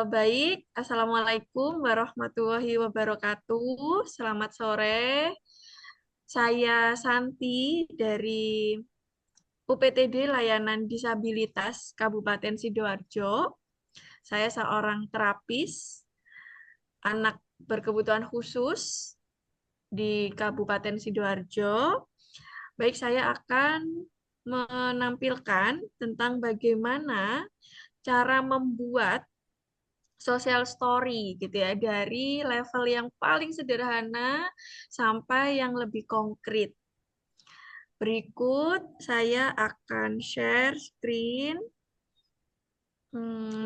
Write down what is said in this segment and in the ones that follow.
Baik. Assalamualaikum warahmatullahi wabarakatuh. Selamat sore. Saya Santi dari UPTD Layanan Disabilitas Kabupaten Sidoarjo. Saya seorang terapis anak berkebutuhan khusus di Kabupaten Sidoarjo. Baik, saya akan menampilkan tentang bagaimana cara membuat social story gitu ya, dari level yang paling sederhana sampai yang lebih konkret. Berikut saya akan share screen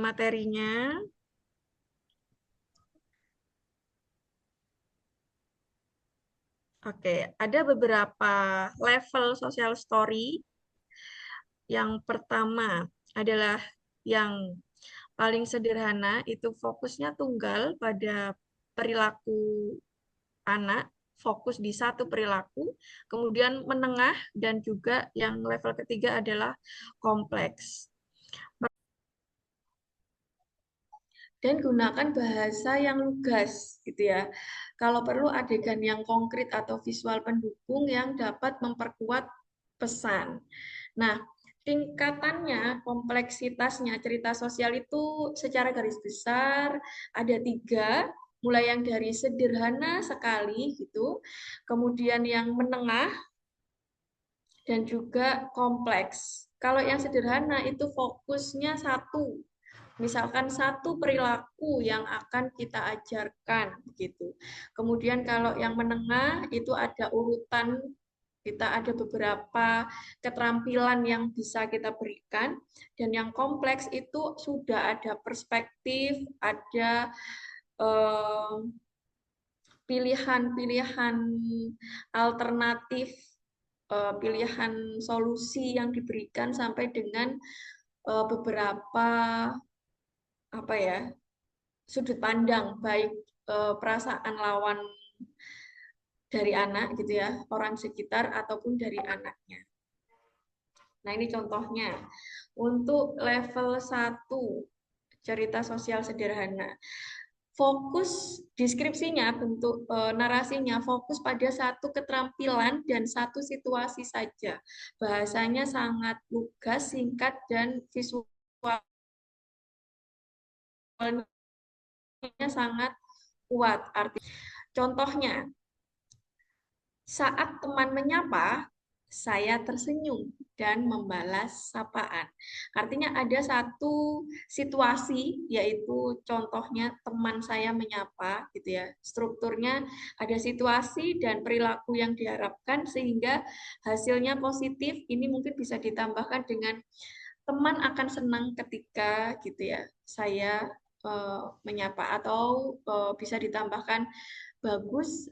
materinya. Oke, ada beberapa level social story. Yang pertama adalah yang paling sederhana, itu fokusnya tunggal pada perilaku anak, fokus di satu perilaku, kemudian menengah, dan juga yang level ketiga adalah kompleks. Dan gunakan bahasa yang lugas, gitu ya. Kalau perlu adegan yang konkret atau visual pendukung yang dapat memperkuat pesan. Nah, tingkatannya, kompleksitasnya, cerita sosial itu secara garis besar ada tiga, mulai yang dari sederhana sekali gitu, kemudian yang menengah, dan juga kompleks. Kalau yang sederhana itu fokusnya satu, misalkan satu perilaku yang akan kita ajarkan begitu. Kemudian kalau yang menengah itu ada urutan, kita ada beberapa keterampilan yang bisa kita berikan, dan yang kompleks itu sudah ada perspektif, ada eh, pilihan-pilihan alternatif, pilihan solusi yang diberikan sampai dengan beberapa apa ya, sudut pandang, baik perasaan lawan dari anak gitu ya, orang sekitar ataupun dari anaknya. Nah, ini contohnya. Untuk level 1 cerita sosial sederhana. Fokus deskripsinya, bentuk narasinya fokus pada satu keterampilan dan satu situasi saja. Bahasanya sangat lugas, singkat, dan visualnya sangat kuat. Contohnya, saat teman menyapa, saya tersenyum dan membalas sapaan. Artinya ada satu situasi, yaitu contohnya teman saya menyapa, gitu ya. Strukturnya ada situasi dan perilaku yang diharapkan sehingga hasilnya positif. Ini mungkin bisa ditambahkan dengan teman akan senang ketika gitu ya saya menyapa, atau bisa ditambahkan bagus,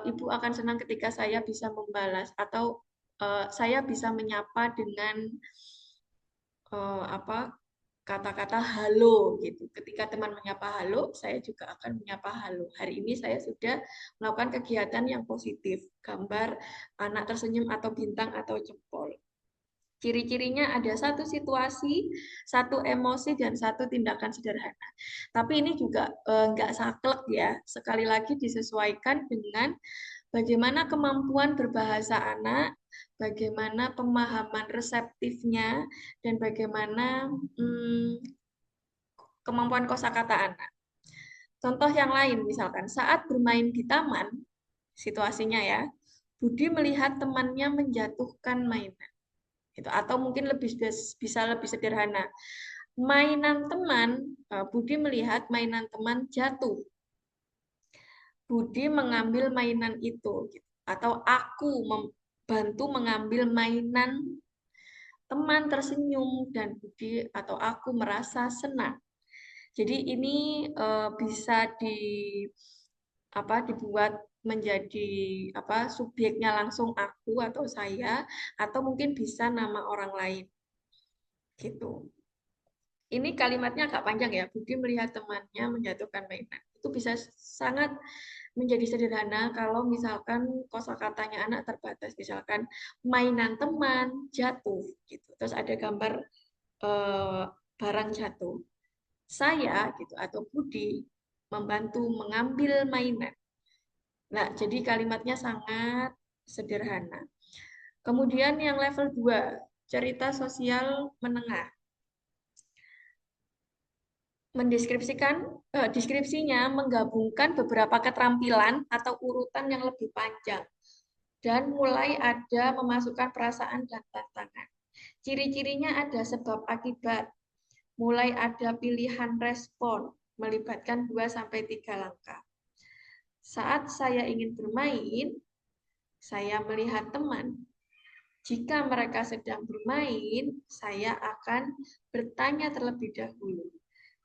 ibu akan senang ketika saya bisa membalas, atau saya bisa menyapa dengan apa, kata-kata halo gitu. Ketika teman menyapa halo, saya juga akan menyapa halo. Hari ini saya sudah melakukan kegiatan yang positif. Gambar anak tersenyum atau bintang atau jempol. Ciri-cirinya ada satu situasi, satu emosi, dan satu tindakan sederhana. Tapi ini juga nggak saklek ya. Sekali lagi disesuaikan dengan bagaimana kemampuan berbahasa anak, bagaimana pemahaman reseptifnya, dan bagaimana kemampuan kosakata anak. Contoh yang lain, misalkan saat bermain di taman, situasinya ya, Budi melihat temannya menjatuhkan mainan. Itu, atau mungkin bisa lebih sederhana. Mainan teman, Budi melihat mainan teman jatuh. Budi mengambil mainan itu, gitu. Atau aku membantu mengambil mainan, teman tersenyum dan Budi atau aku merasa senang. Jadi ini bisa dibuat menjadi subjeknya langsung aku atau saya, atau mungkin bisa nama orang lain gitu. Ini kalimatnya agak panjang ya. Budi melihat temannya menjatuhkan mainan. Itu bisa sangat menjadi sederhana kalau misalkan kosakatanya anak terbatas. Misalkan mainan teman jatuh gitu. Terus ada gambar barang jatuh. saya gitu atau Budi membantu mengambil mainan. Nah, jadi kalimatnya sangat sederhana. Kemudian yang level 2, cerita sosial menengah. Deskripsinya menggabungkan beberapa keterampilan atau urutan yang lebih panjang dan mulai ada memasukkan perasaan dan tantangan. Ciri-cirinya ada sebab akibat, mulai ada pilihan respon, melibatkan 2 sampai 3 langkah. Saat saya ingin bermain, saya melihat teman. Jika mereka sedang bermain, saya akan bertanya terlebih dahulu.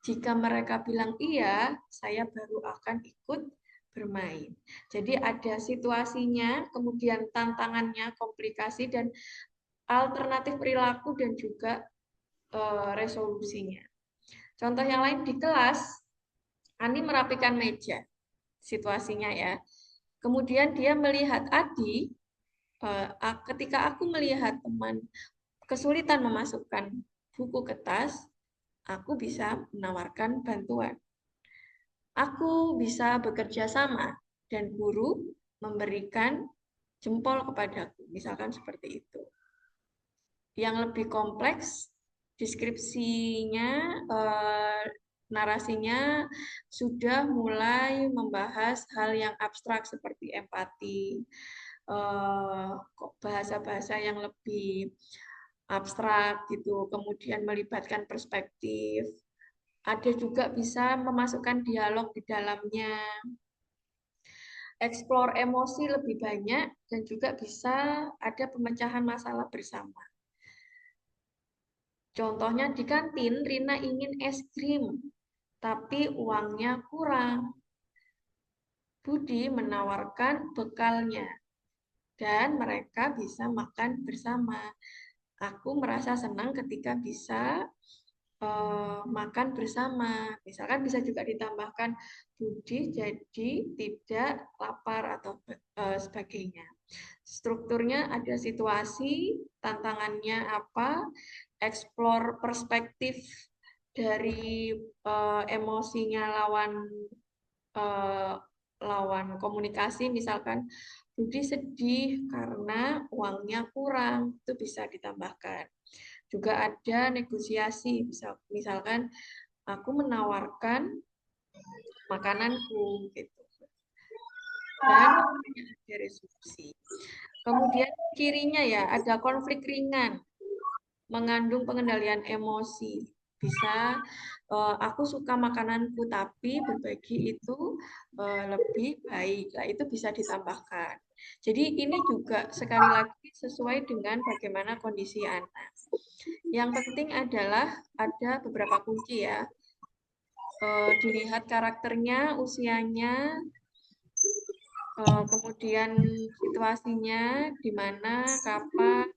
Jika mereka bilang iya, saya baru akan ikut bermain. Jadi ada situasinya, kemudian tantangannya, komplikasi, dan alternatif perilaku dan juga resolusinya. Contoh yang lain di kelas, Ani merapikan meja, situasinya ya. Kemudian dia melihat Adi, ketika aku melihat teman kesulitan memasukkan buku ke tas, aku bisa menawarkan bantuan. Aku bisa bekerja sama dan guru memberikan jempol kepadaku, misalkan seperti itu. Yang lebih kompleks, deskripsinya, narasinya sudah mulai membahas hal yang abstrak seperti empati, bahasa-bahasa yang lebih abstrak gitu, kemudian melibatkan perspektif. Ada juga bisa memasukkan dialog di dalamnya, explore emosi lebih banyak, dan juga bisa ada pemecahan masalah bersama. Contohnya di kantin, Rina ingin es krim, tapi uangnya kurang. Budi menawarkan bekalnya, dan mereka bisa makan bersama. Aku merasa senang ketika bisa makan bersama. Misalkan bisa juga ditambahkan Budi jadi tidak lapar atau sebagainya. Strukturnya ada situasi, tantangannya apa, explore perspektif dari emosinya eh, lawan komunikasi, misalkan Budi sedih karena uangnya kurang, itu bisa ditambahkan. Juga ada negosiasi, misalkan aku menawarkan makananku gitu. Dan ada resolusi. Kemudian cirinya ya, ada konflik ringan, mengandung pengendalian emosi. Bisa aku suka makananku tapi berbagi itu lebih baik. Nah, itu bisa ditambahkan. Jadi ini juga sekali lagi sesuai dengan bagaimana kondisi anak. Yang penting adalah ada beberapa kunci ya. Dilihat karakternya, usianya, kemudian situasinya, di mana, kapan,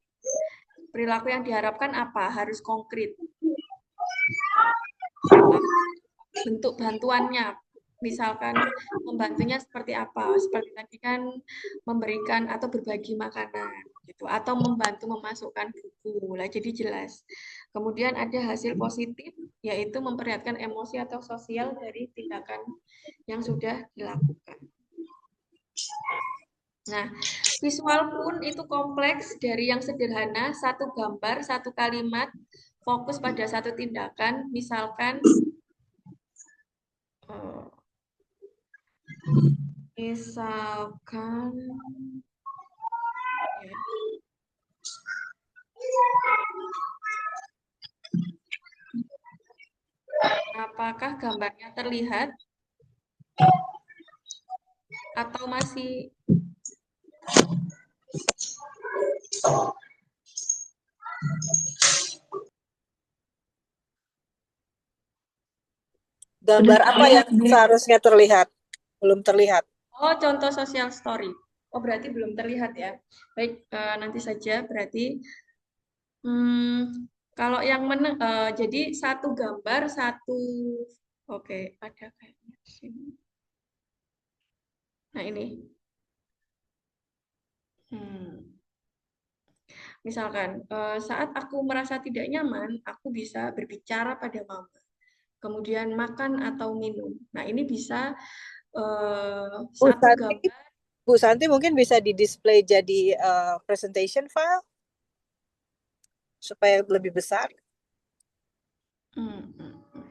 perilaku yang diharapkan apa, harus konkret. Bentuk bantuannya, misalkan membantunya seperti apa, seperti tadi kan memberikan atau berbagi makanan gitu, atau membantu memasukkan buku lah, jadi jelas. Kemudian ada hasil positif, yaitu memperlihatkan emosi atau sosial dari tindakan yang sudah dilakukan. Nah, visual pun itu kompleks, dari yang sederhana, satu gambar, satu kalimat, fokus pada satu tindakan, misalkan misalkan ya, apakah gambarnya terlihat atau masih Gambar apa yang seharusnya terlihat? Belum terlihat. Oh, contoh sosial story. Oh, berarti belum terlihat ya. Baik, nanti saja berarti kalau yang jadi satu gambar, satu. Oke, ada kayaknya di sini. Nah, ini. Misalkan saat aku merasa tidak nyaman, aku bisa berbicara pada mama. kemudian makan atau minum. Nah, ini bisa Bu satu Santi, gambar. Bu Santi mungkin bisa di-display jadi presentation file supaya lebih besar. Hmm, hmm, hmm.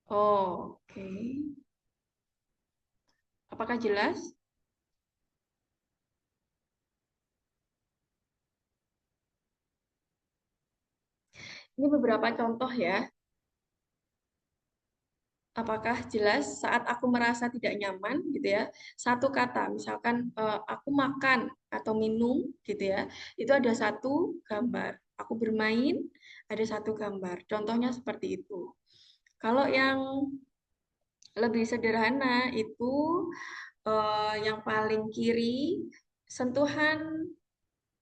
Oh, oke. Apakah jelas? Ini beberapa contoh ya. Apakah jelas saat aku merasa tidak nyaman gitu ya, satu kata misalkan aku makan atau minum gitu ya, itu ada satu gambar. Aku bermain ada satu gambar. Contohnya seperti itu. Kalau yang lebih sederhana itu yang paling kiri, sentuhan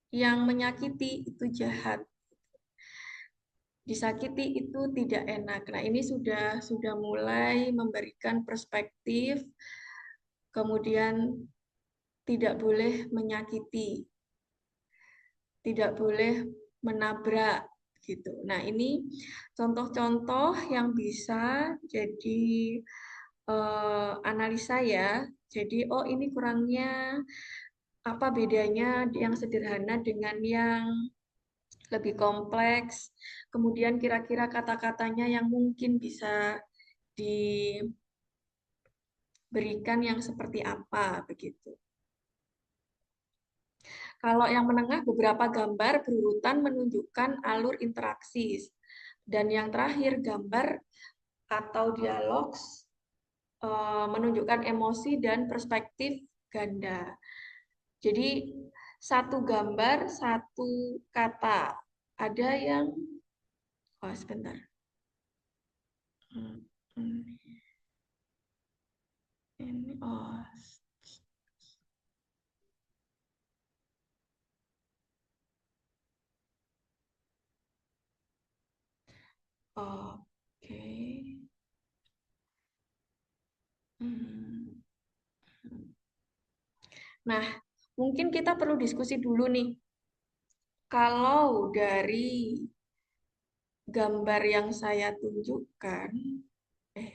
yang menyakiti itu jahat, disakiti itu tidak enak. Nah, ini sudah mulai memberikan perspektif, kemudian tidak boleh menyakiti, tidak boleh menabrak gitu. Nah, ini contoh-contoh yang bisa jadi analisa ya. Jadi, oh ini kurangnya apa bedanya yang sederhana dengan yang lebih kompleks. Kemudian kira-kira kata-katanya yang mungkin bisa diberikan yang seperti apa begitu. Kalau yang menengah beberapa gambar berurutan menunjukkan alur interaksi. Dan yang terakhir gambar atau dialog menunjukkan emosi dan perspektif ganda. Jadi satu gambar, satu kata. Ada yang oh sebentar. Hmm, ini oh oke. Hmm. Nah, mungkin kita perlu diskusi dulu nih. Kalau dari gambar yang saya tunjukkan, eh,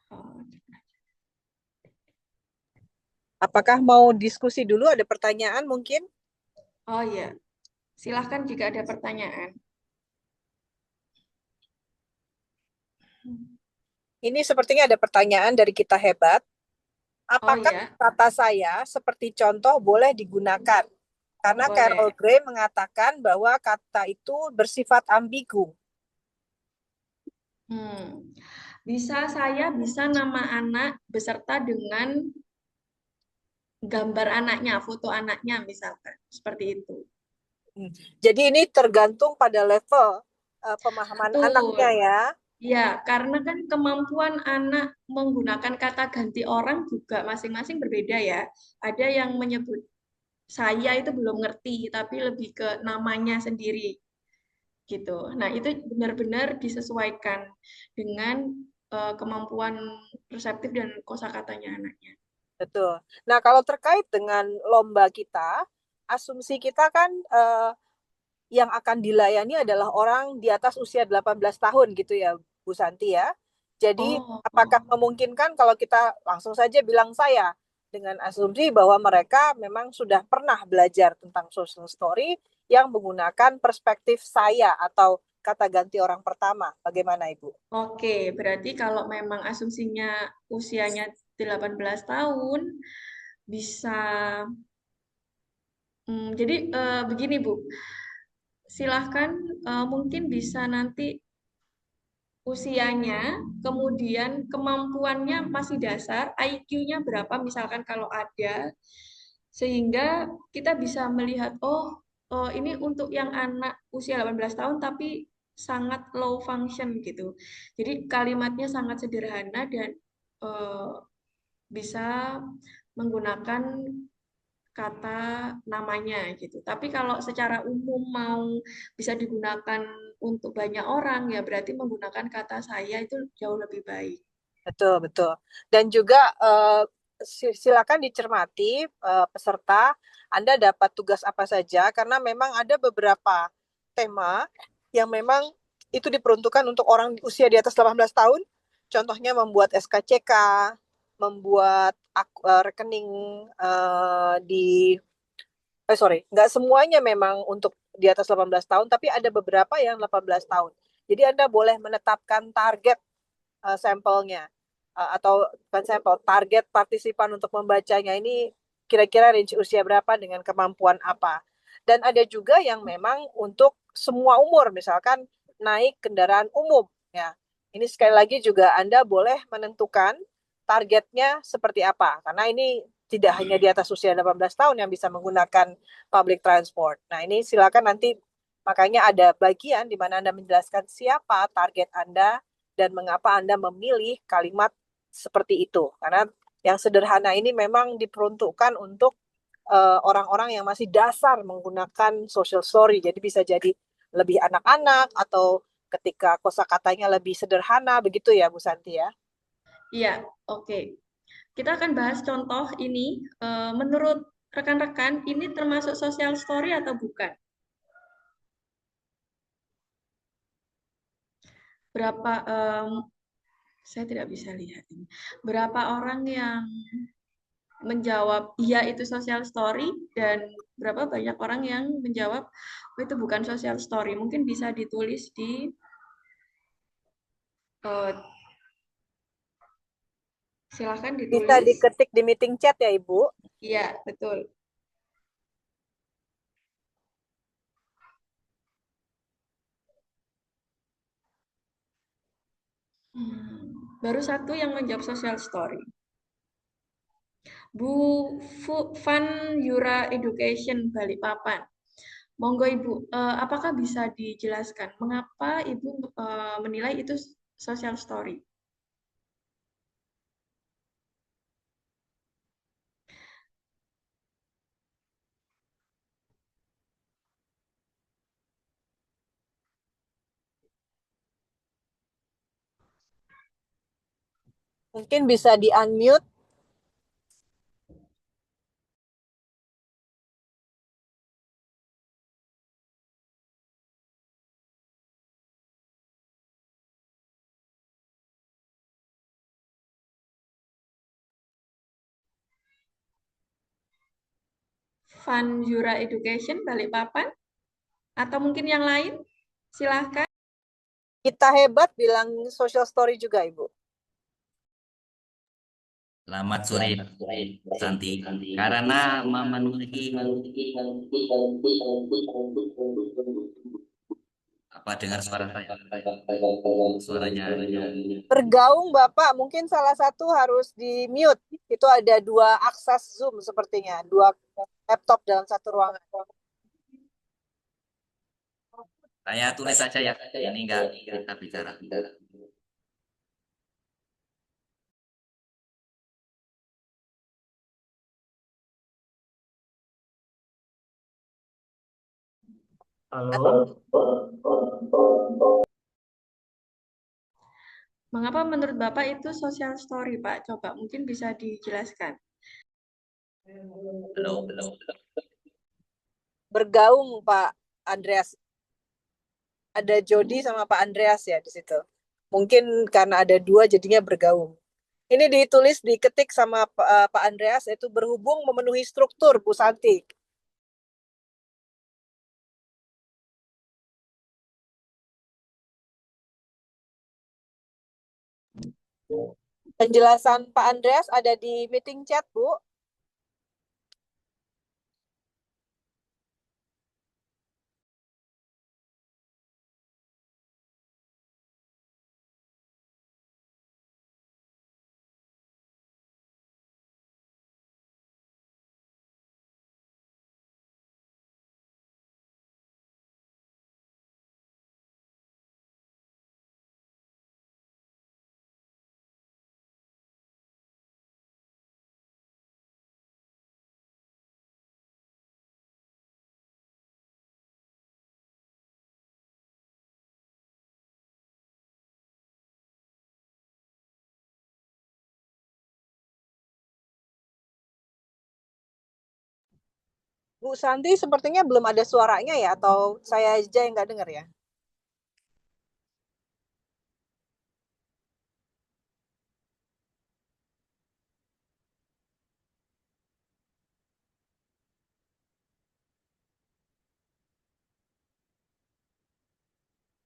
oh Apakah mau diskusi dulu? Ada pertanyaan mungkin? oh ya, silahkan jika ada pertanyaan. Ini sepertinya ada pertanyaan dari kita hebat. Oh Apakah ya, kata saya seperti contoh boleh digunakan? Karena Carol boleh. Gray mengatakan bahwa kata itu bersifat ambigu. Hmm. Bisa nama anak beserta dengan gambar anaknya, foto anaknya misalkan, seperti itu. Hmm. Jadi ini tergantung pada level pemahaman Betul. anaknya ya. Ya, karena kan kemampuan anak menggunakan kata ganti orang juga masing-masing berbeda ya. Ada yang menyebut saya itu belum ngerti, tapi lebih ke namanya sendiri gitu. Nah, itu benar-benar disesuaikan dengan kemampuan reseptif dan kosakatanya anaknya. Betul. Nah, kalau terkait dengan lomba kita, asumsi kita kan yang akan dilayani adalah orang di atas usia 18 tahun gitu ya, Bu Santi ya. Jadi, Oh, apakah memungkinkan kalau kita langsung saja bilang saya dengan asumsi bahwa mereka memang sudah pernah belajar tentang social story yang menggunakan perspektif saya atau kata ganti orang pertama. Bagaimana, Ibu? oke. Berarti kalau memang asumsinya usianya 18 tahun, bisa, jadi begini Bu, silahkan mungkin bisa nanti usianya, kemudian kemampuannya masih dasar, IQ-nya berapa misalkan kalau ada, sehingga kita bisa melihat, oh, ini untuk yang anak usia 18 tahun tapi sangat low function gitu. Jadi kalimatnya sangat sederhana dan eh, bisa menggunakan kata namanya gitu. Tapi kalau secara umum mau bisa digunakan untuk banyak orang ya berarti menggunakan kata saya itu jauh lebih baik. Betul, betul. Dan juga silakan dicermati peserta, Anda dapat tugas apa saja karena memang ada beberapa tema yang memang itu diperuntukkan untuk orang usia di atas 18 tahun. Contohnya membuat SKCK, membuat rekening di nggak semuanya memang untuk di atas 18 tahun, tapi ada beberapa yang 18 tahun. Jadi Anda boleh menetapkan target sampelnya atau bukan sampel, target partisipan untuk membacanya ini kira-kira range usia berapa dengan kemampuan apa. Dan ada juga yang memang untuk semua umur, misalkan naik kendaraan umum ya. Ini sekali lagi juga Anda boleh menentukan targetnya seperti apa, karena ini tidak hanya di atas usia 18 tahun yang bisa menggunakan public transport. Nah, ini silakan nanti, makanya ada bagian di mana Anda menjelaskan siapa target Anda dan mengapa Anda memilih kalimat seperti itu. Karena yang sederhana ini memang diperuntukkan untuk orang-orang yang masih dasar menggunakan social story. Jadi bisa jadi lebih anak-anak atau ketika kosakatanya lebih sederhana, begitu ya Bu Santi ya. Iya, oke. Kita akan bahas contoh ini. Menurut rekan-rekan, ini termasuk social story atau bukan? Berapa, saya tidak bisa lihat ini. Berapa orang yang menjawab iya itu social story dan berapa banyak orang yang menjawab oh, itu bukan social story. Mungkin bisa ditulis di eh, silahkan Bisa ditulis. diketik di meeting chat ya Ibu. Iya, betul. Baru satu yang menjawab social story. Bu Fun Yura Education Balikpapan. Monggo Ibu, apakah bisa dijelaskan mengapa Ibu menilai itu social story? Mungkin bisa di-unmute. Fun Yura Education Balikpapan atau mungkin yang lain? Silahkan. Kita hebat bilang social story juga Ibu. Selamat sore, Santi. Karena memenuhi apa dengar suara saya, suaranya. Bergaung Bapak, mungkin salah satu harus di-mute. Itu ada dua akses Zoom sepertinya, dua laptop dalam satu ruangan. Saya tulis saja ya, ini enggak kita bicara. Halo. Mengapa menurut Bapak itu social story, Pak? Coba mungkin bisa dijelaskan. Halo. Bergaung Pak Andreas. Ada Jody sama Pak Andreas ya di situ. Mungkin karena ada dua jadinya bergaung. Ini ditulis, diketik sama Pak Andreas, itu berhubung memenuhi struktur Bu Santi. Penjelasan Pak Andreas ada di meeting chat, Bu. Bu Santi sepertinya belum ada suaranya ya, atau saya aja yang nggak dengar ya?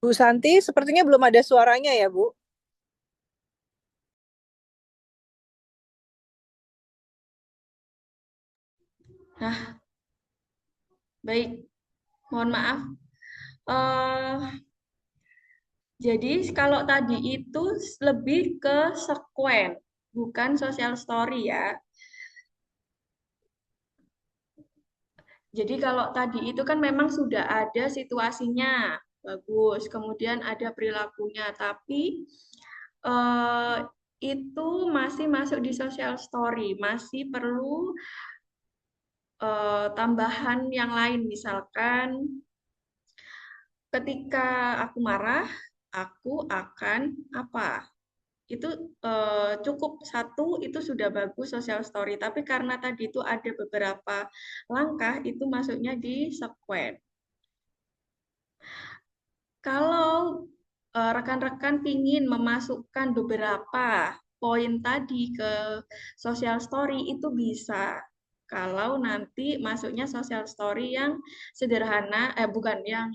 Bu Santi sepertinya belum ada suaranya ya, Bu. Nah, baik. Mohon maaf. eh jadi kalau tadi itu lebih ke sekuen, bukan social story ya. Jadi kalau tadi itu kan memang sudah ada situasinya, bagus. Kemudian ada perilakunya, tapi eh, itu masih masuk di social story, masih perlu tambahan yang lain, misalkan ketika aku marah, aku akan apa? Itu cukup satu itu sudah bagus social story. Tapi karena tadi itu ada beberapa langkah, itu masuknya di sekuen. Kalau rekan-rekan ingin memasukkan beberapa poin tadi ke social story itu bisa. Kalau nanti masuknya social story yang sederhana, bukan yang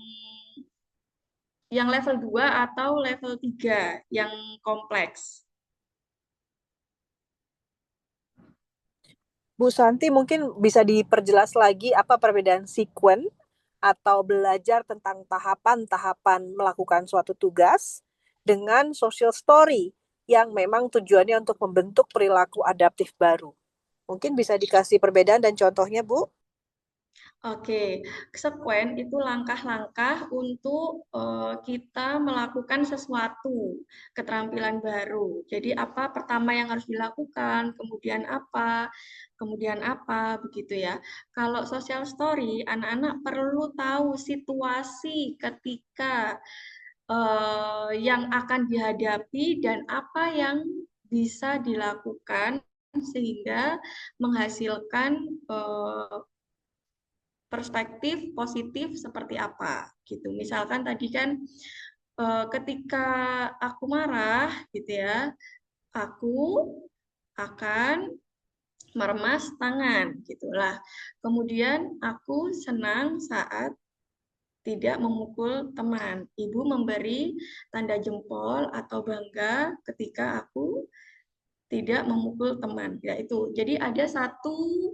level 2 atau level 3 yang kompleks. Bu Santi mungkin bisa diperjelas lagi apa perbedaan sekuen atau belajar tentang tahapan-tahapan melakukan suatu tugas dengan social story yang memang tujuannya untuk membentuk perilaku adaptif baru. Mungkin bisa dikasih perbedaan dan contohnya, Bu? Oke, sekuen itu langkah-langkah untuk kita melakukan sesuatu, keterampilan baru. Jadi apa pertama yang harus dilakukan, kemudian apa, begitu ya. Kalau social story, anak-anak perlu tahu situasi ketika yang akan dihadapi dan apa yang bisa dilakukan sehingga menghasilkan perspektif positif seperti apa gitu. Misalkan tadi kan ketika aku marah gitu ya, aku akan meremas tangan gitulah. Kemudian aku senang saat tidak memukul teman. Ibu memberi tanda jempol atau bangga ketika aku tidak memukul teman. Ya itu. Jadi ada satu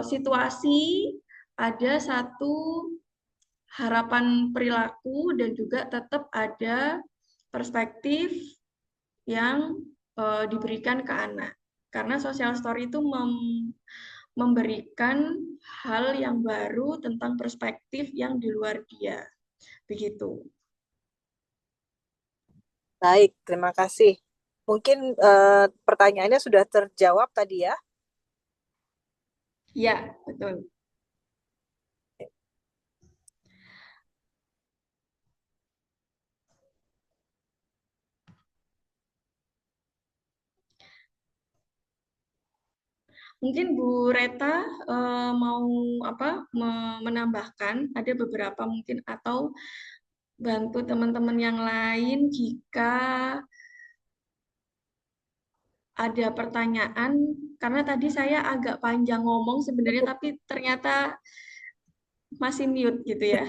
situasi, ada satu harapan perilaku dan juga tetap ada perspektif yang diberikan ke anak. Karena social story itu memberikan hal yang baru tentang perspektif yang di luar dia. Begitu. Baik, terima kasih. Mungkin pertanyaannya sudah terjawab tadi ya. Ya, betul. Mungkin Bu Reta mau apa menambahkan ada beberapa mungkin atau bantu teman-teman yang lain jika ada pertanyaan karena tadi saya agak panjang ngomong sebenarnya tapi ternyata masih mute gitu ya.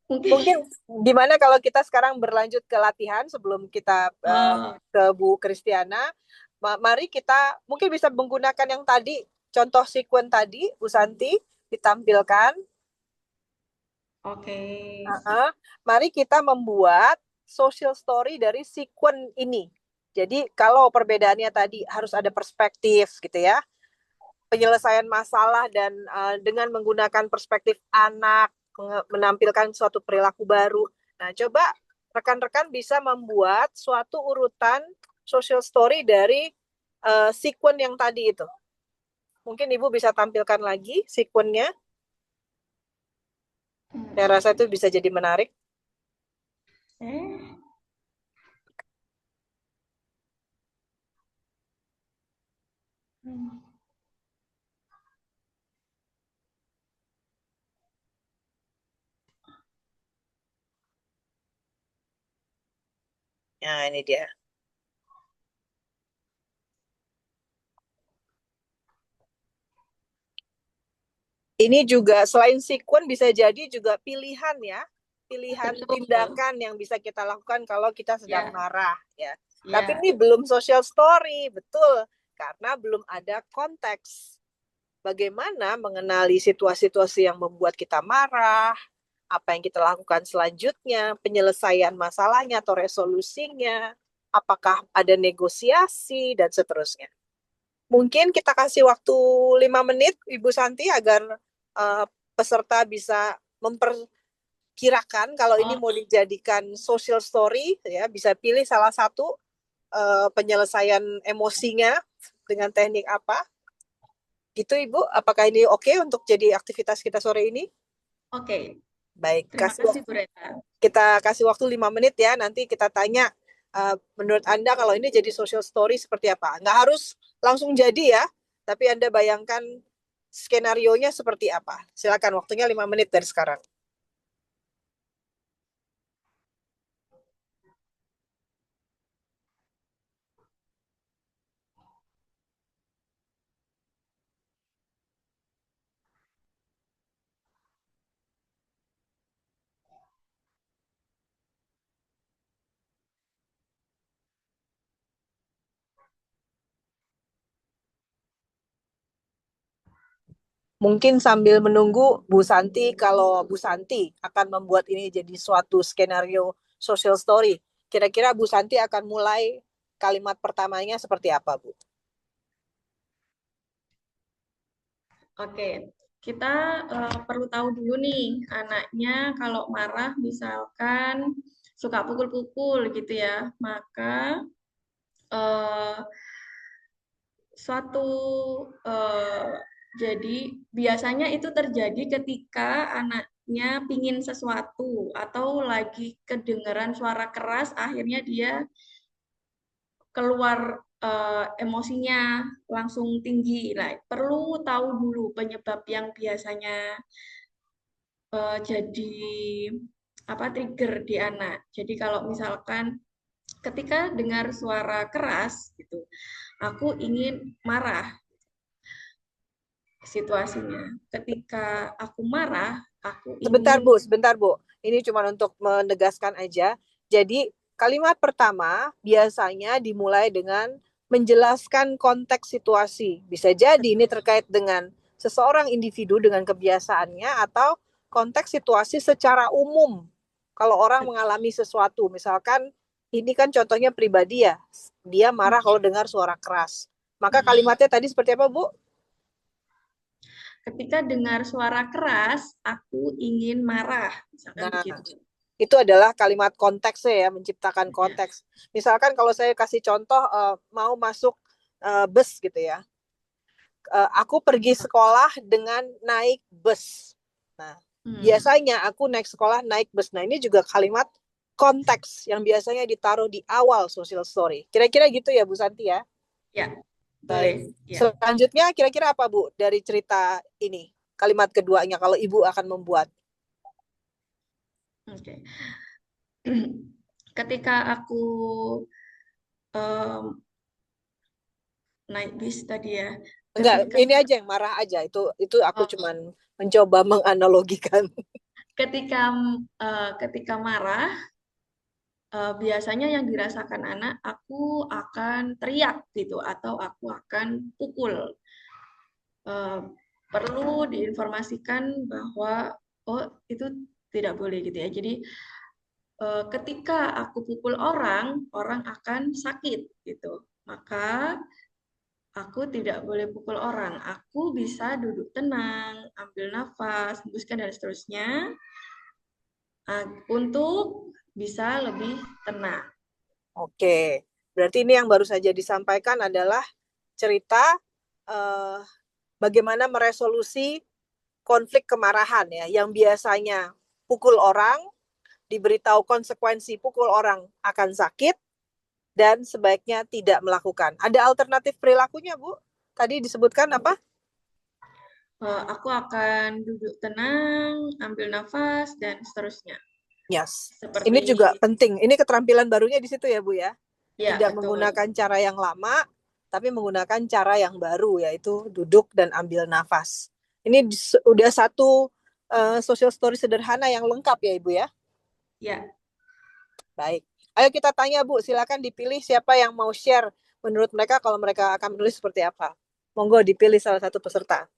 Mungkin Mungkin gimana kalau kita sekarang berlanjut ke latihan sebelum kita ke Bu Kristiana. Mari kita mungkin bisa menggunakan yang tadi, contoh sekuen tadi, Bu Santi, ditampilkan. oke. Mari kita membuat social story dari sekuen ini. Jadi kalau perbedaannya tadi harus ada perspektif gitu ya, penyelesaian masalah dan dengan menggunakan perspektif anak, menampilkan suatu perilaku baru. Nah, coba rekan-rekan bisa membuat suatu urutan social story dari sekuen yang tadi itu. Mungkin Ibu bisa tampilkan lagi sekuennya. Saya rasa itu bisa jadi menarik. Eh, hmm. Nah, ini dia. Ini juga selain sekuen bisa jadi juga pilihan ya, pilihan Betul. tindakan yang bisa kita lakukan kalau kita sedang Ya, marah ya. Tapi ya. ini belum social story, betul, karena belum ada konteks. Bagaimana mengenali situasi-situasi yang membuat kita marah, apa yang kita lakukan selanjutnya, penyelesaian masalahnya atau resolusinya, apakah ada negosiasi dan seterusnya. Mungkin kita kasih waktu 5 menit Ibu Santi agar uh, peserta bisa memperkirakan kalau ini Oh, mau dijadikan social story ya, bisa pilih salah satu penyelesaian emosinya dengan teknik apa. Gitu Ibu, apakah ini oke untuk jadi aktivitas kita sore ini? oke. Baik, Terima kasih, Bu Reta. kita kasih waktu 5 menit ya, nanti kita tanya menurut Anda kalau ini jadi social story seperti apa. Nggak harus langsung jadi ya, tapi Anda bayangkan skenario-nya seperti apa. Silakan, waktunya 5 menit dari sekarang. Mungkin sambil menunggu Bu Santi, kalau Bu Santi akan membuat ini jadi suatu skenario social story, kira-kira Bu Santi akan mulai kalimat pertamanya seperti apa, Bu? Oke. Kita perlu tahu dulu nih, anaknya kalau marah misalkan suka pukul-pukul gitu ya, maka eh, suatu eh, jadi biasanya itu terjadi ketika anaknya pingin sesuatu atau lagi kedengaran suara keras, akhirnya dia keluar emosinya langsung tinggi. Nah, perlu tahu dulu penyebab yang biasanya jadi apa trigger di anak. Jadi kalau misalkan ketika dengar suara keras gitu, aku ingin marah situasinya. Ketika aku marah, aku Sebentar ingin Bu, sebentar Bu. Ini cuma untuk menegaskan aja. Jadi kalimat pertama biasanya dimulai dengan menjelaskan konteks situasi. Bisa jadi ini terkait dengan seseorang individu dengan kebiasaannya atau konteks situasi secara umum. Kalau orang mengalami sesuatu, misalkan ini kan contohnya pribadi ya, dia marah kalau dengar suara keras. Maka kalimatnya tadi seperti apa Bu? ketika dengar suara keras, aku ingin marah, misalkan Nah, begitu. itu adalah kalimat konteksnya ya, menciptakan Ya. konteks. Misalkan kalau saya kasih contoh mau masuk bus gitu ya, aku pergi sekolah dengan naik bus. Nah, Hmm. biasanya aku naik sekolah naik bus. Nah, ini juga kalimat konteks yang biasanya ditaruh di awal social story. Kira-kira gitu ya Bu Santi ya. Ya, Baik. boleh. Ya. Selanjutnya kira-kira apa Bu dari cerita ini? Kalimat keduanya kalau Ibu akan membuat. Oke. Ketika aku em, naik bis tadi ya, Enggak, ketika ini aja yang marah aja. Itu aku oh, cuman mencoba menganalogikan. ketika ketika marah, biasanya yang dirasakan anak, aku akan teriak gitu atau aku akan pukul. Eh, Perlu diinformasikan bahwa oh itu tidak boleh gitu ya. Jadi ketika aku pukul orang, orang akan sakit gitu. Maka aku tidak boleh pukul orang. Aku bisa duduk tenang, ambil nafas, hembuskan dan seterusnya untuk bisa lebih tenang. Oke, berarti ini yang baru saja disampaikan adalah cerita eh, bagaimana meresolusi konflik kemarahan ya, yang biasanya pukul orang, diberitahu konsekuensi pukul orang akan sakit, dan sebaiknya tidak melakukan. Ada alternatif perilakunya, Bu? Tadi disebutkan apa? Aku akan duduk tenang, ambil nafas dan seterusnya. Yes. Seperti Ini juga penting. Ini keterampilan barunya di situ ya, Bu ya. ya, Tidak betul. menggunakan cara yang lama, tapi menggunakan cara yang baru, yaitu duduk dan ambil nafas. Ini udah satu social story sederhana yang lengkap ya, Ibu ya. Ya. Baik. Ayo kita tanya, Bu. Silakan dipilih siapa yang mau share menurut mereka kalau mereka akan menulis seperti apa. Monggo dipilih salah satu peserta.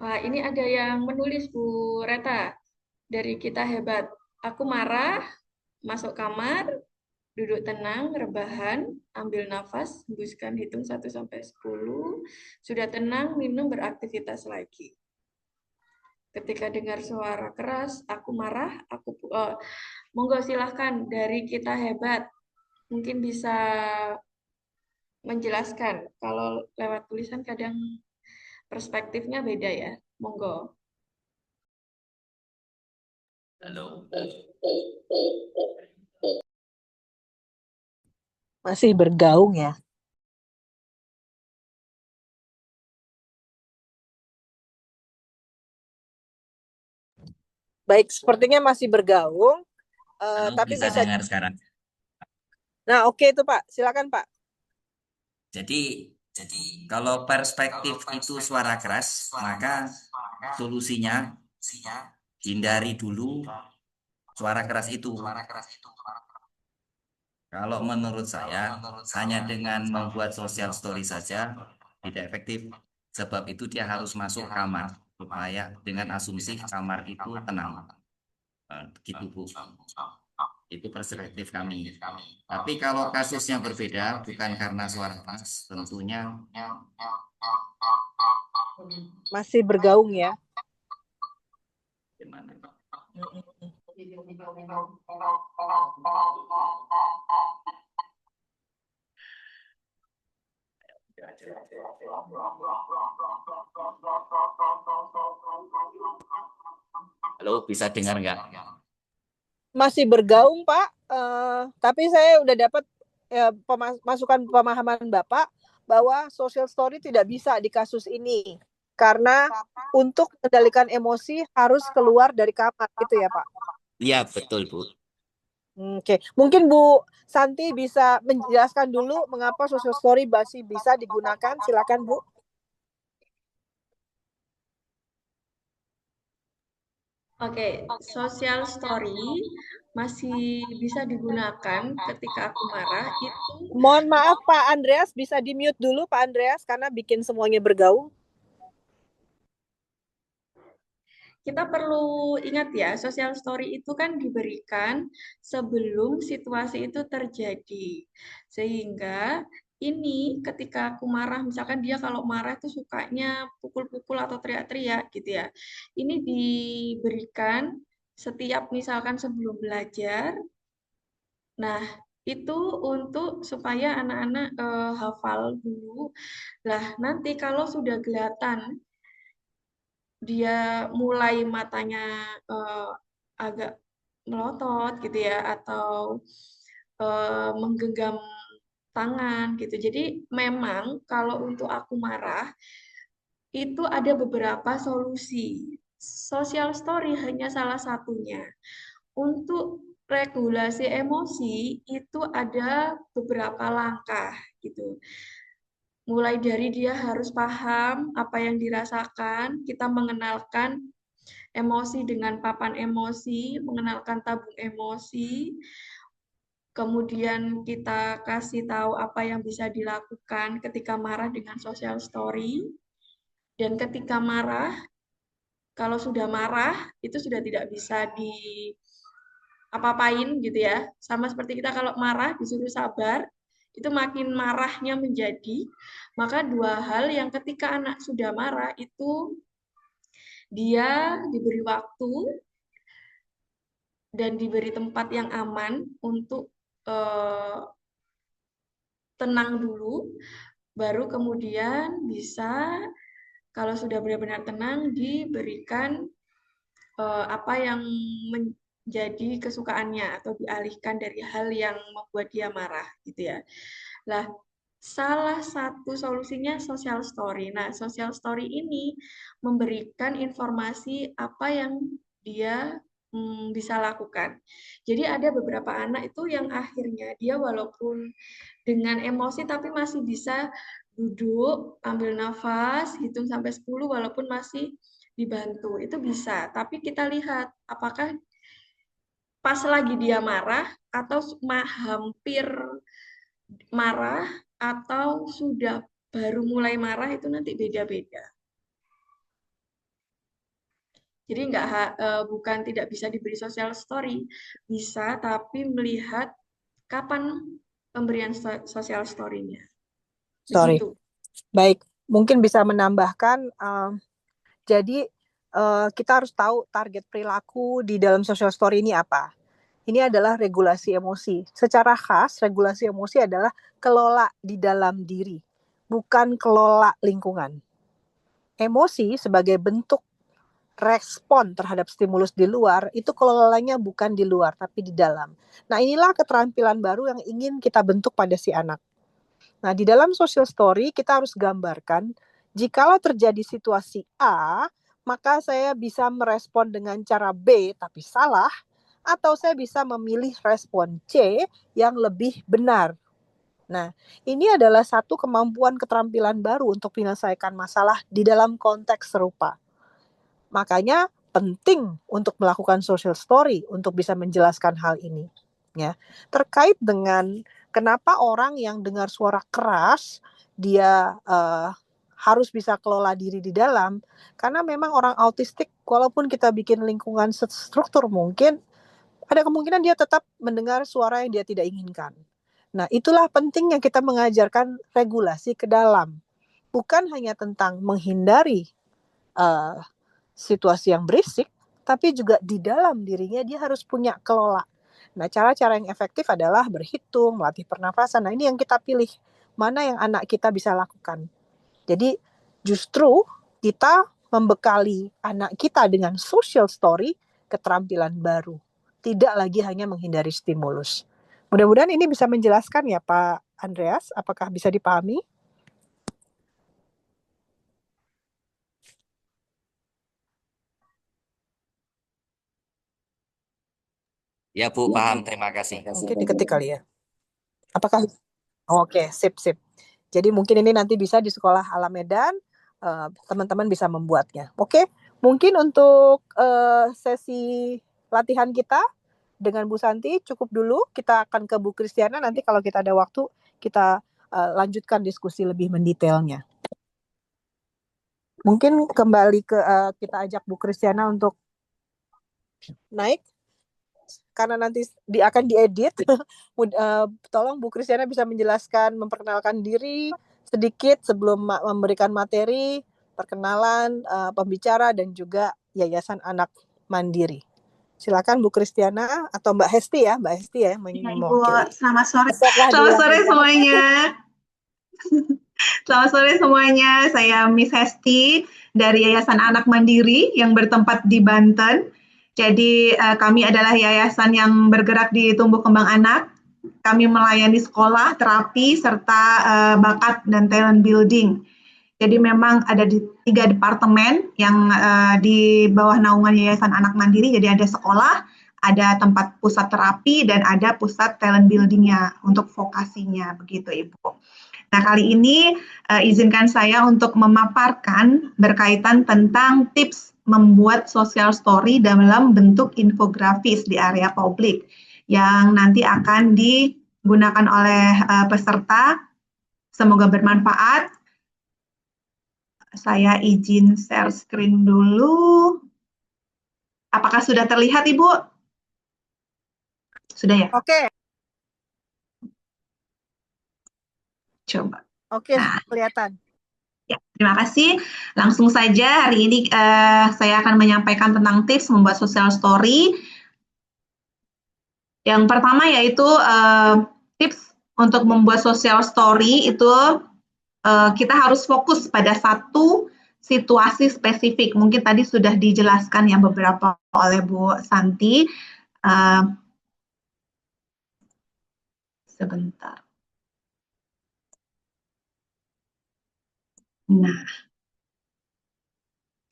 Wah, ini ada yang menulis Bu Reta. Dari Kita Hebat. Aku marah, masuk kamar, duduk tenang, rebahan, ambil nafas, hembuskan, hitung 1 sampai 10. Sudah tenang, minum, beraktivitas lagi. Ketika dengar suara keras, aku marah, monggo silahkan dari Kita Hebat. Mungkin bisa menjelaskan. Kalau lewat tulisan kadang perspektifnya beda ya. Monggo. Halo. Masih bergaung ya. Baik, sepertinya masih bergaung. Halo, Tapi bisa bisa. dengar sekarang. Nah, oke itu Pak. Silakan Pak. Jadi kalau perspektif itu suara keras, maka solusinya hindari dulu suara keras itu. Kalau menurut saya, hanya dengan membuat social story saja tidak efektif. Sebab itu dia harus masuk kamar supaya dengan asumsi kamar itu tenang. Gitu Bu. Itu perspektif kami. Tapi kalau kasusnya berbeda, bukan karena suara keras, tentunya Masih bergaung ya. gimana? Halo, bisa dengar nggak? Masih bergaung Pak. Tapi saya udah dapat masukan pemahaman Bapak bahwa social story tidak bisa di kasus ini. Karena untuk mengendalikan emosi harus keluar dari kamar gitu ya Pak. Iya, betul Bu. Oke, mungkin Bu Santi bisa menjelaskan dulu mengapa social story masih bisa digunakan. Silakan Bu. Oke, social story masih bisa digunakan ketika aku marah itu. Mohon maaf Pak Andreas, bisa di-mute dulu Pak Andreas karena bikin semuanya bergaung. Kita perlu ingat ya, social story itu kan diberikan sebelum situasi itu terjadi. Sehingga ini ketika aku marah, misalkan dia kalau marah itu sukanya pukul-pukul atau teriak-teriak gitu ya. Ini diberikan setiap misalkan sebelum belajar. Nah, itu untuk supaya anak-anak hafal dulu. Lah, nanti kalau sudah kelihatan dia mulai matanya agak melotot gitu ya atau menggenggam tangan gitu. Jadi memang kalau untuk aku marah itu ada beberapa solusi. Social story hanya salah satunya. Untuk regulasi emosi itu ada beberapa langkah gitu. Mulai dari dia harus paham apa yang dirasakan, kita mengenalkan emosi dengan papan emosi, mengenalkan tabung emosi, kemudian kita kasih tahu apa yang bisa dilakukan ketika marah dengan social story, dan ketika marah, kalau sudah marah, itu sudah tidak bisa di apa-apain gitu ya. Sama seperti kita kalau marah disuruh sabar, itu makin marahnya menjadi. Maka dua hal yang ketika anak sudah marah itu dia diberi waktu dan diberi tempat yang aman untuk tenang dulu, baru kemudian bisa kalau sudah benar-benar tenang diberikan apa yang menjadi kesukaannya atau dialihkan dari hal yang membuat dia marah gitu ya. Lah, salah satu solusinya social story. Nah, social story ini memberikan informasi apa yang dia bisa lakukan. Jadi ada beberapa anak itu yang akhirnya dia walaupun dengan emosi tapi masih bisa duduk, ambil nafas, hitung sampai 10 walaupun masih dibantu. Itu bisa, tapi kita lihat apakah pas lagi dia marah atau hampir marah atau sudah baru mulai marah itu nanti beda-beda. Jadi bukan tidak bisa diberi social story, bisa tapi melihat kapan pemberian social story-nya. Sorry. Begitu. Baik, mungkin bisa menambahkan, jadi kita harus tahu target perilaku di dalam social story ini apa. Ini adalah regulasi emosi. Secara khas, regulasi emosi adalah kelola di dalam diri, bukan kelola lingkungan. Emosi sebagai bentuk respon terhadap stimulus di luar, itu kelolanya bukan di luar, tapi di dalam. Nah, inilah keterampilan baru yang ingin kita bentuk pada si anak. Nah, di dalam social story kita harus gambarkan, jikalau terjadi situasi A, maka saya bisa merespon dengan cara B tapi salah, atau saya bisa memilih respon C yang lebih benar. Nah, ini adalah satu kemampuan keterampilan baru untuk menyelesaikan masalah di dalam konteks serupa. Makanya penting untuk melakukan social story untuk bisa menjelaskan hal ini. Ya, terkait dengan kenapa orang yang dengar suara keras dia harus bisa kelola diri di dalam, karena memang orang autistik walaupun kita bikin lingkungan struktur mungkin, ada kemungkinan dia tetap mendengar suara yang dia tidak inginkan. Nah, itulah pentingnya kita mengajarkan regulasi ke dalam. Bukan hanya tentang menghindari situasi yang berisik, tapi juga di dalam dirinya dia harus punya kelola. Nah, cara-cara yang efektif adalah berhitung, melatih pernafasan. Nah, ini yang kita pilih. Mana yang anak kita bisa lakukan. Jadi, justru kita membekali anak kita dengan social story, keterampilan baru. Tidak lagi hanya menghindari stimulus. Mudah-mudahan ini bisa menjelaskan ya Pak Andreas, apakah bisa dipahami? Ya Bu, paham. Terima kasih. Mungkin diketik kali ya. Apakah? Oke, sip. Jadi mungkin ini nanti bisa di sekolah Alam Medan, teman-teman bisa membuatnya. Oke, mungkin untuk sesi latihan kita dengan Bu Santi cukup dulu. Kita akan ke Bu Kristiana, nanti kalau kita ada waktu, kita lanjutkan diskusi lebih mendetailnya. Mungkin kembali ke kita ajak Bu Kristiana untuk naik, karena nanti akan diedit. Tolong Bu Kristiana bisa menjelaskan, memperkenalkan diri sedikit sebelum memberikan materi, perkenalan pembicara dan juga Yayasan Anak Mandiri. Silakan Bu Kristiana atau Mbak Hesti ya, Mbak Hesti ya. Ibu, selamat sore. Selamat sore semuanya. Selamat sore semuanya. Saya Miss Hesti dari Yayasan Anak Mandiri yang bertempat di Banten. Jadi kami adalah yayasan yang bergerak di tumbuh kembang anak. Kami melayani sekolah, terapi, serta bakat dan talent building. Jadi memang ada di 3 departemen yang di bawah naungan Yayasan Anak Mandiri. Jadi ada sekolah, ada tempat pusat terapi, dan ada pusat talent building-nya untuk vokasinya, begitu Ibu. Nah, kali ini izinkan saya untuk memaparkan berkaitan tentang tips membuat social story dalam bentuk infografis di area publik yang nanti akan digunakan oleh peserta. Semoga bermanfaat. Saya izin share screen dulu. Apakah sudah terlihat, Ibu? Sudah ya? Oke. Coba. Oke, kelihatan. Ya, terima kasih. Langsung saja hari ini saya akan menyampaikan tentang tips membuat social story. Yang pertama yaitu tips untuk membuat social story itu kita harus fokus pada satu situasi spesifik. Mungkin tadi sudah dijelaskan ya beberapa oleh Bu Santi. Sebentar. Nah,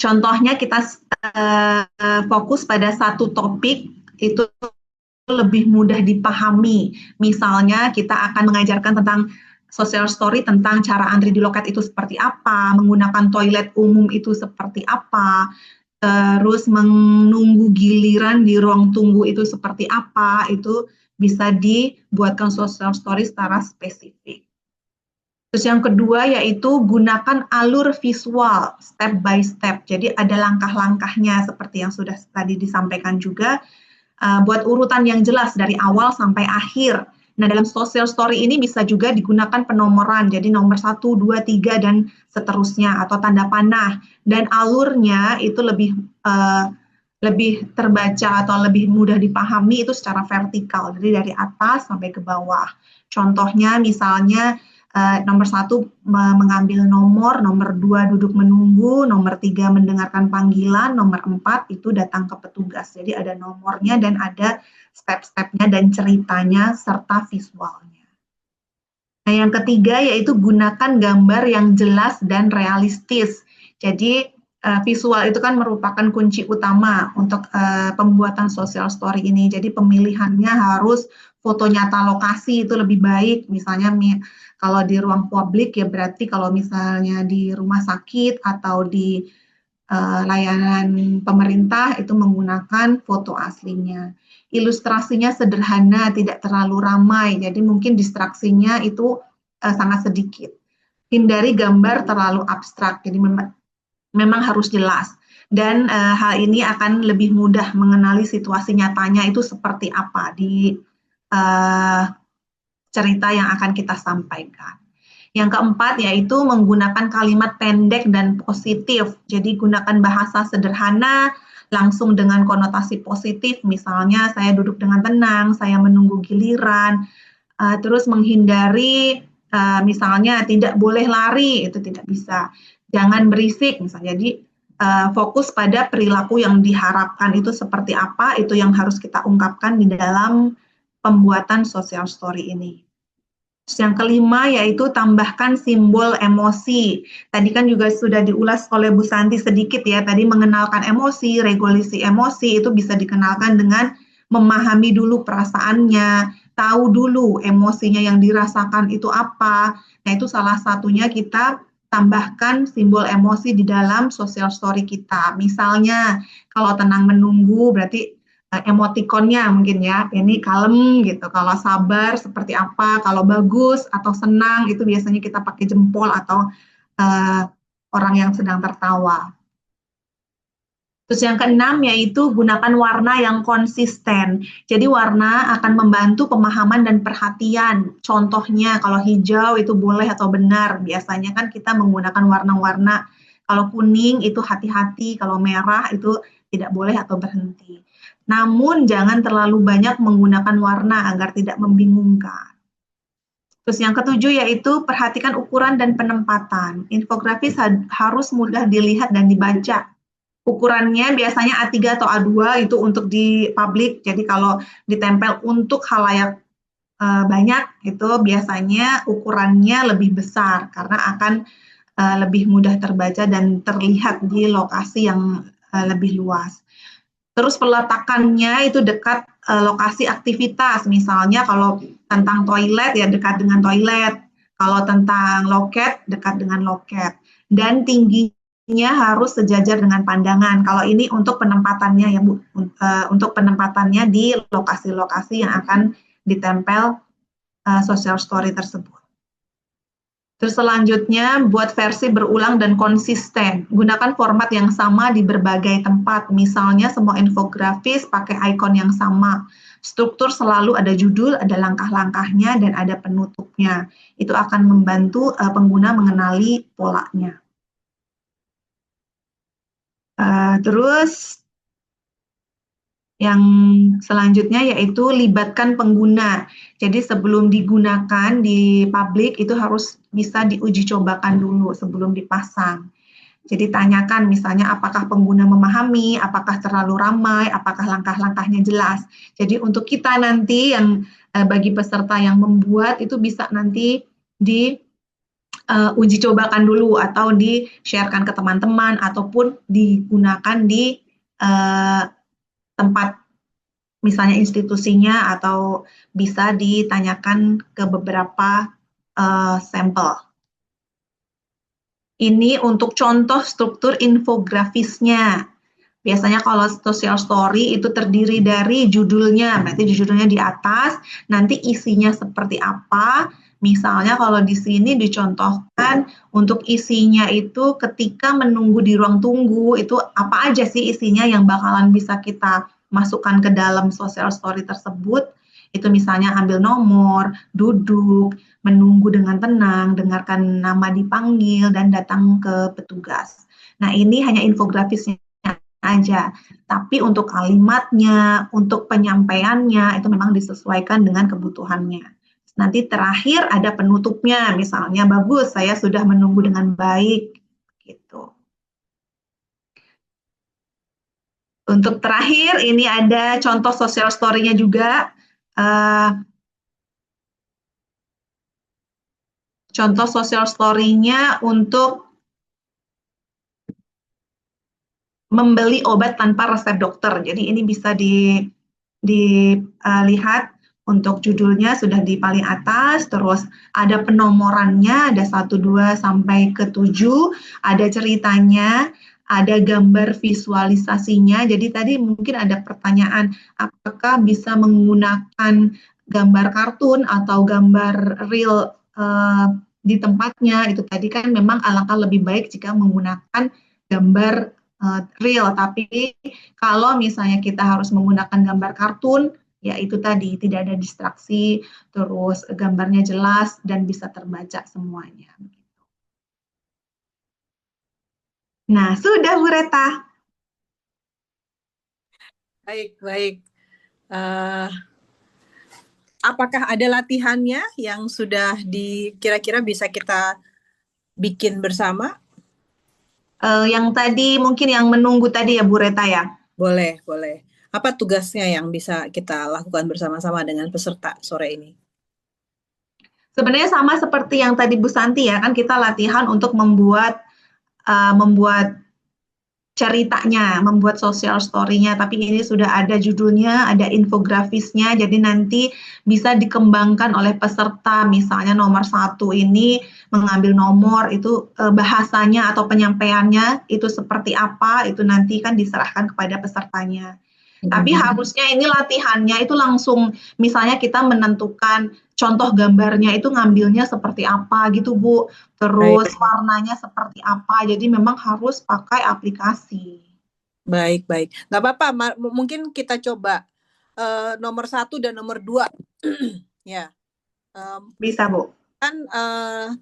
contohnya kita fokus pada satu topik itu lebih mudah dipahami. Misalnya kita akan mengajarkan tentang social story, tentang cara antri di loket itu seperti apa, menggunakan toilet umum itu seperti apa, terus menunggu giliran di ruang tunggu itu seperti apa, itu bisa dibuatkan social story secara spesifik. Terus yang kedua yaitu gunakan alur visual step by step. Jadi ada langkah-langkahnya seperti yang sudah tadi disampaikan juga, buat urutan yang jelas dari awal sampai akhir. Nah, dalam social story ini bisa juga digunakan penomoran, jadi nomor 1, 2, 3, dan seterusnya, atau tanda panah. Dan alurnya itu lebih terbaca atau lebih mudah dipahami itu secara vertikal, jadi dari atas sampai ke bawah. Contohnya misalnya nomor 1 mengambil nomor 2 duduk menunggu, nomor 3 mendengarkan panggilan, nomor 4 itu datang ke petugas. Jadi ada nomornya dan ada step-stepnya dan ceritanya serta visualnya. Nah, yang ketiga yaitu gunakan gambar yang jelas dan realistis. Jadi visual itu kan merupakan kunci utama untuk pembuatan social story ini. Jadi pemilihannya harus foto nyata lokasi itu lebih baik. Misalnya kalau di ruang publik ya berarti kalau misalnya di rumah sakit atau di layanan pemerintah itu menggunakan foto aslinya. Ilustrasinya sederhana, tidak terlalu ramai, jadi mungkin distraksinya itu sangat sedikit. Hindari gambar terlalu abstrak, jadi memang harus jelas. Dan hal ini akan lebih mudah mengenali situasi nyatanya itu seperti apa di cerita yang akan kita sampaikan. Yang keempat yaitu menggunakan kalimat pendek dan positif. Jadi gunakan bahasa sederhana, langsung dengan konotasi positif. Misalnya saya duduk dengan tenang, saya menunggu giliran. Terus menghindari misalnya tidak boleh lari, itu tidak bisa. Jangan berisik misalnya. Jadi fokus pada perilaku yang diharapkan itu seperti apa, itu yang harus kita ungkapkan di dalam pembuatan social story ini. Terus yang kelima yaitu tambahkan simbol emosi. Tadi kan juga sudah diulas oleh Bu Santi sedikit ya, tadi mengenalkan emosi, regulasi emosi itu bisa dikenalkan dengan memahami dulu perasaannya, tahu dulu emosinya yang dirasakan itu apa. Nah itu salah satunya kita tambahkan simbol emosi di dalam social story kita. Misalnya kalau tenang menunggu berarti emotikonnya mungkin ya, ini kalem gitu, kalau sabar seperti apa, kalau bagus atau senang itu biasanya kita pakai jempol atau orang yang sedang tertawa. Terus yang keenam yaitu gunakan warna yang konsisten. Jadi warna akan membantu pemahaman dan perhatian. Contohnya kalau hijau itu boleh atau benar, biasanya kan kita menggunakan warna-warna. Kalau kuning itu hati-hati, kalau merah itu tidak boleh atau berhenti. Namun jangan terlalu banyak menggunakan warna agar tidak membingungkan. Terus yang ketujuh yaitu perhatikan ukuran dan penempatan. Infografis harus mudah dilihat dan dibaca. Ukurannya biasanya A3 atau A2 itu untuk di publik. Jadi kalau ditempel untuk khalayak banyak itu biasanya ukurannya lebih besar karena akan lebih mudah terbaca dan terlihat di lokasi yang lebih luas. Terus peletakannya itu dekat lokasi aktivitas, misalnya kalau tentang toilet ya dekat dengan toilet, kalau tentang loket dekat dengan loket, dan tingginya harus sejajar dengan pandangan. Kalau ini untuk penempatannya ya Bu, untuk penempatannya di lokasi-lokasi yang akan ditempel social story tersebut. Terus selanjutnya buat versi berulang dan konsisten. Gunakan format yang sama di berbagai tempat. Misalnya semua infografis pakai ikon yang sama. Struktur selalu ada judul, ada langkah-langkahnya, dan ada penutupnya. Itu akan membantu pengguna mengenali polanya. Terus yang selanjutnya yaitu libatkan pengguna. Jadi sebelum digunakan di publik itu harus bisa diuji cobakan dulu sebelum dipasang. Jadi tanyakan misalnya apakah pengguna memahami, apakah terlalu ramai, apakah langkah-langkahnya jelas. Jadi untuk kita nanti yang bagi peserta yang membuat itu bisa nanti uji cobakan dulu atau di-sharekan ke teman-teman ataupun digunakan di tempat misalnya institusinya atau bisa ditanyakan ke beberapa sampel. Ini untuk contoh struktur infografisnya. Biasanya kalau social story itu terdiri dari judulnya, berarti judulnya di atas, nanti isinya seperti apa. Misalnya kalau di sini dicontohkan untuk isinya itu ketika menunggu di ruang tunggu, itu apa aja sih isinya yang bakalan bisa kita masukkan ke dalam social story tersebut. Itu misalnya ambil nomor, duduk, menunggu dengan tenang, dengarkan nama dipanggil, dan datang ke petugas. Nah, ini hanya infografisnya aja. Tapi untuk kalimatnya, untuk penyampaiannya, itu memang disesuaikan dengan kebutuhannya. Nanti terakhir ada penutupnya, misalnya bagus, saya sudah menunggu dengan baik, gitu. Untuk terakhir, ini ada contoh social story-nya juga. Contoh social story-nya untuk membeli obat tanpa resep dokter. Jadi ini bisa dilihat untuk judulnya sudah di paling atas, terus ada penomorannya, ada 1, 2, sampai ke 7, ada ceritanya, ada gambar visualisasinya. Jadi tadi mungkin ada pertanyaan, apakah bisa menggunakan gambar kartun atau gambar real di tempatnya? Itu tadi kan memang alangkah lebih baik jika menggunakan gambar real, tapi kalau misalnya kita harus menggunakan gambar kartun, ya itu tadi tidak ada distraksi, terus gambarnya jelas dan bisa terbaca semuanya. Nah, sudah Bu Reta. Baik, baik. Apakah ada latihannya yang sudah kira-kira bisa kita bikin bersama? Yang tadi mungkin yang menunggu tadi ya Bu Reta ya? Boleh, boleh. Apa tugasnya yang bisa kita lakukan bersama-sama dengan peserta sore ini? Sebenarnya sama seperti yang tadi Bu Santi ya, kan kita latihan untuk membuat ceritanya, membuat social story-nya, tapi ini sudah ada judulnya, ada infografisnya, jadi nanti bisa dikembangkan oleh peserta, misalnya nomor 1 ini mengambil nomor, itu bahasanya atau penyampaiannya itu seperti apa, itu nanti kan diserahkan kepada pesertanya. Tapi harusnya ini latihannya itu langsung, misalnya kita menentukan contoh gambarnya itu ngambilnya seperti apa gitu Bu, terus warnanya seperti apa, jadi memang harus pakai aplikasi. Baik, baik. Nggak apa-apa, mungkin kita coba nomor 1 dan nomor 2. Ya. Bisa Bu. Kan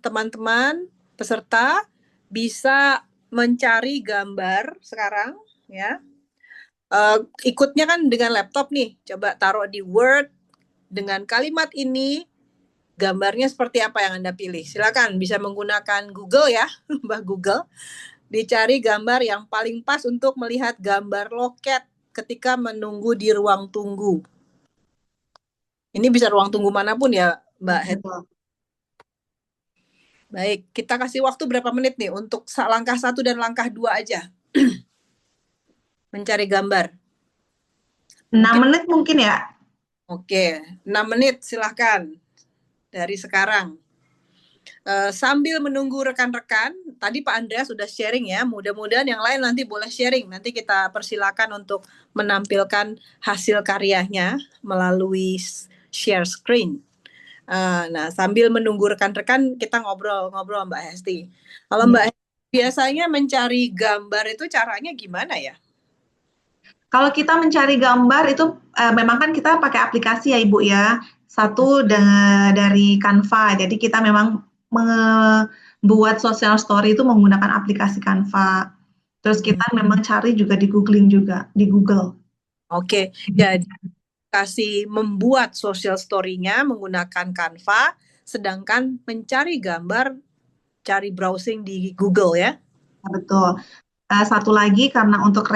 teman-teman peserta bisa mencari gambar sekarang, ya. Ikutnya kan dengan laptop nih, coba taruh di Word dengan kalimat ini, gambarnya seperti apa yang Anda pilih. Silakan bisa menggunakan Google ya, Mbak Google, dicari gambar yang paling pas untuk melihat gambar loket ketika menunggu di ruang tunggu. Ini bisa ruang tunggu manapun ya Mbak Het. Baik, kita kasih waktu berapa menit nih untuk langkah 1 dan langkah 2 aja. Mencari gambar. 6 menit mungkin ya? Oke, 6 menit silahkan dari sekarang. Sambil menunggu rekan-rekan, tadi Pak Andreas sudah sharing ya, mudah-mudahan yang lain nanti boleh sharing. Nanti kita persilakan untuk menampilkan hasil karyanya melalui share screen. Nah, sambil menunggu rekan-rekan, kita ngobrol-ngobrol Mbak Hesti. Kalau Mbak Hesti biasanya mencari gambar itu caranya gimana ya? Kalau kita mencari gambar itu memang kan kita pakai aplikasi ya Ibu ya. Satu dari Canva, jadi kita memang membuat social story itu menggunakan aplikasi Canva. Terus kita memang cari juga di googling juga, di Google. Oke, jadi kasih membuat social story-nya menggunakan Canva, sedangkan mencari gambar, cari browsing di Google ya? Betul. Satu lagi karena untuk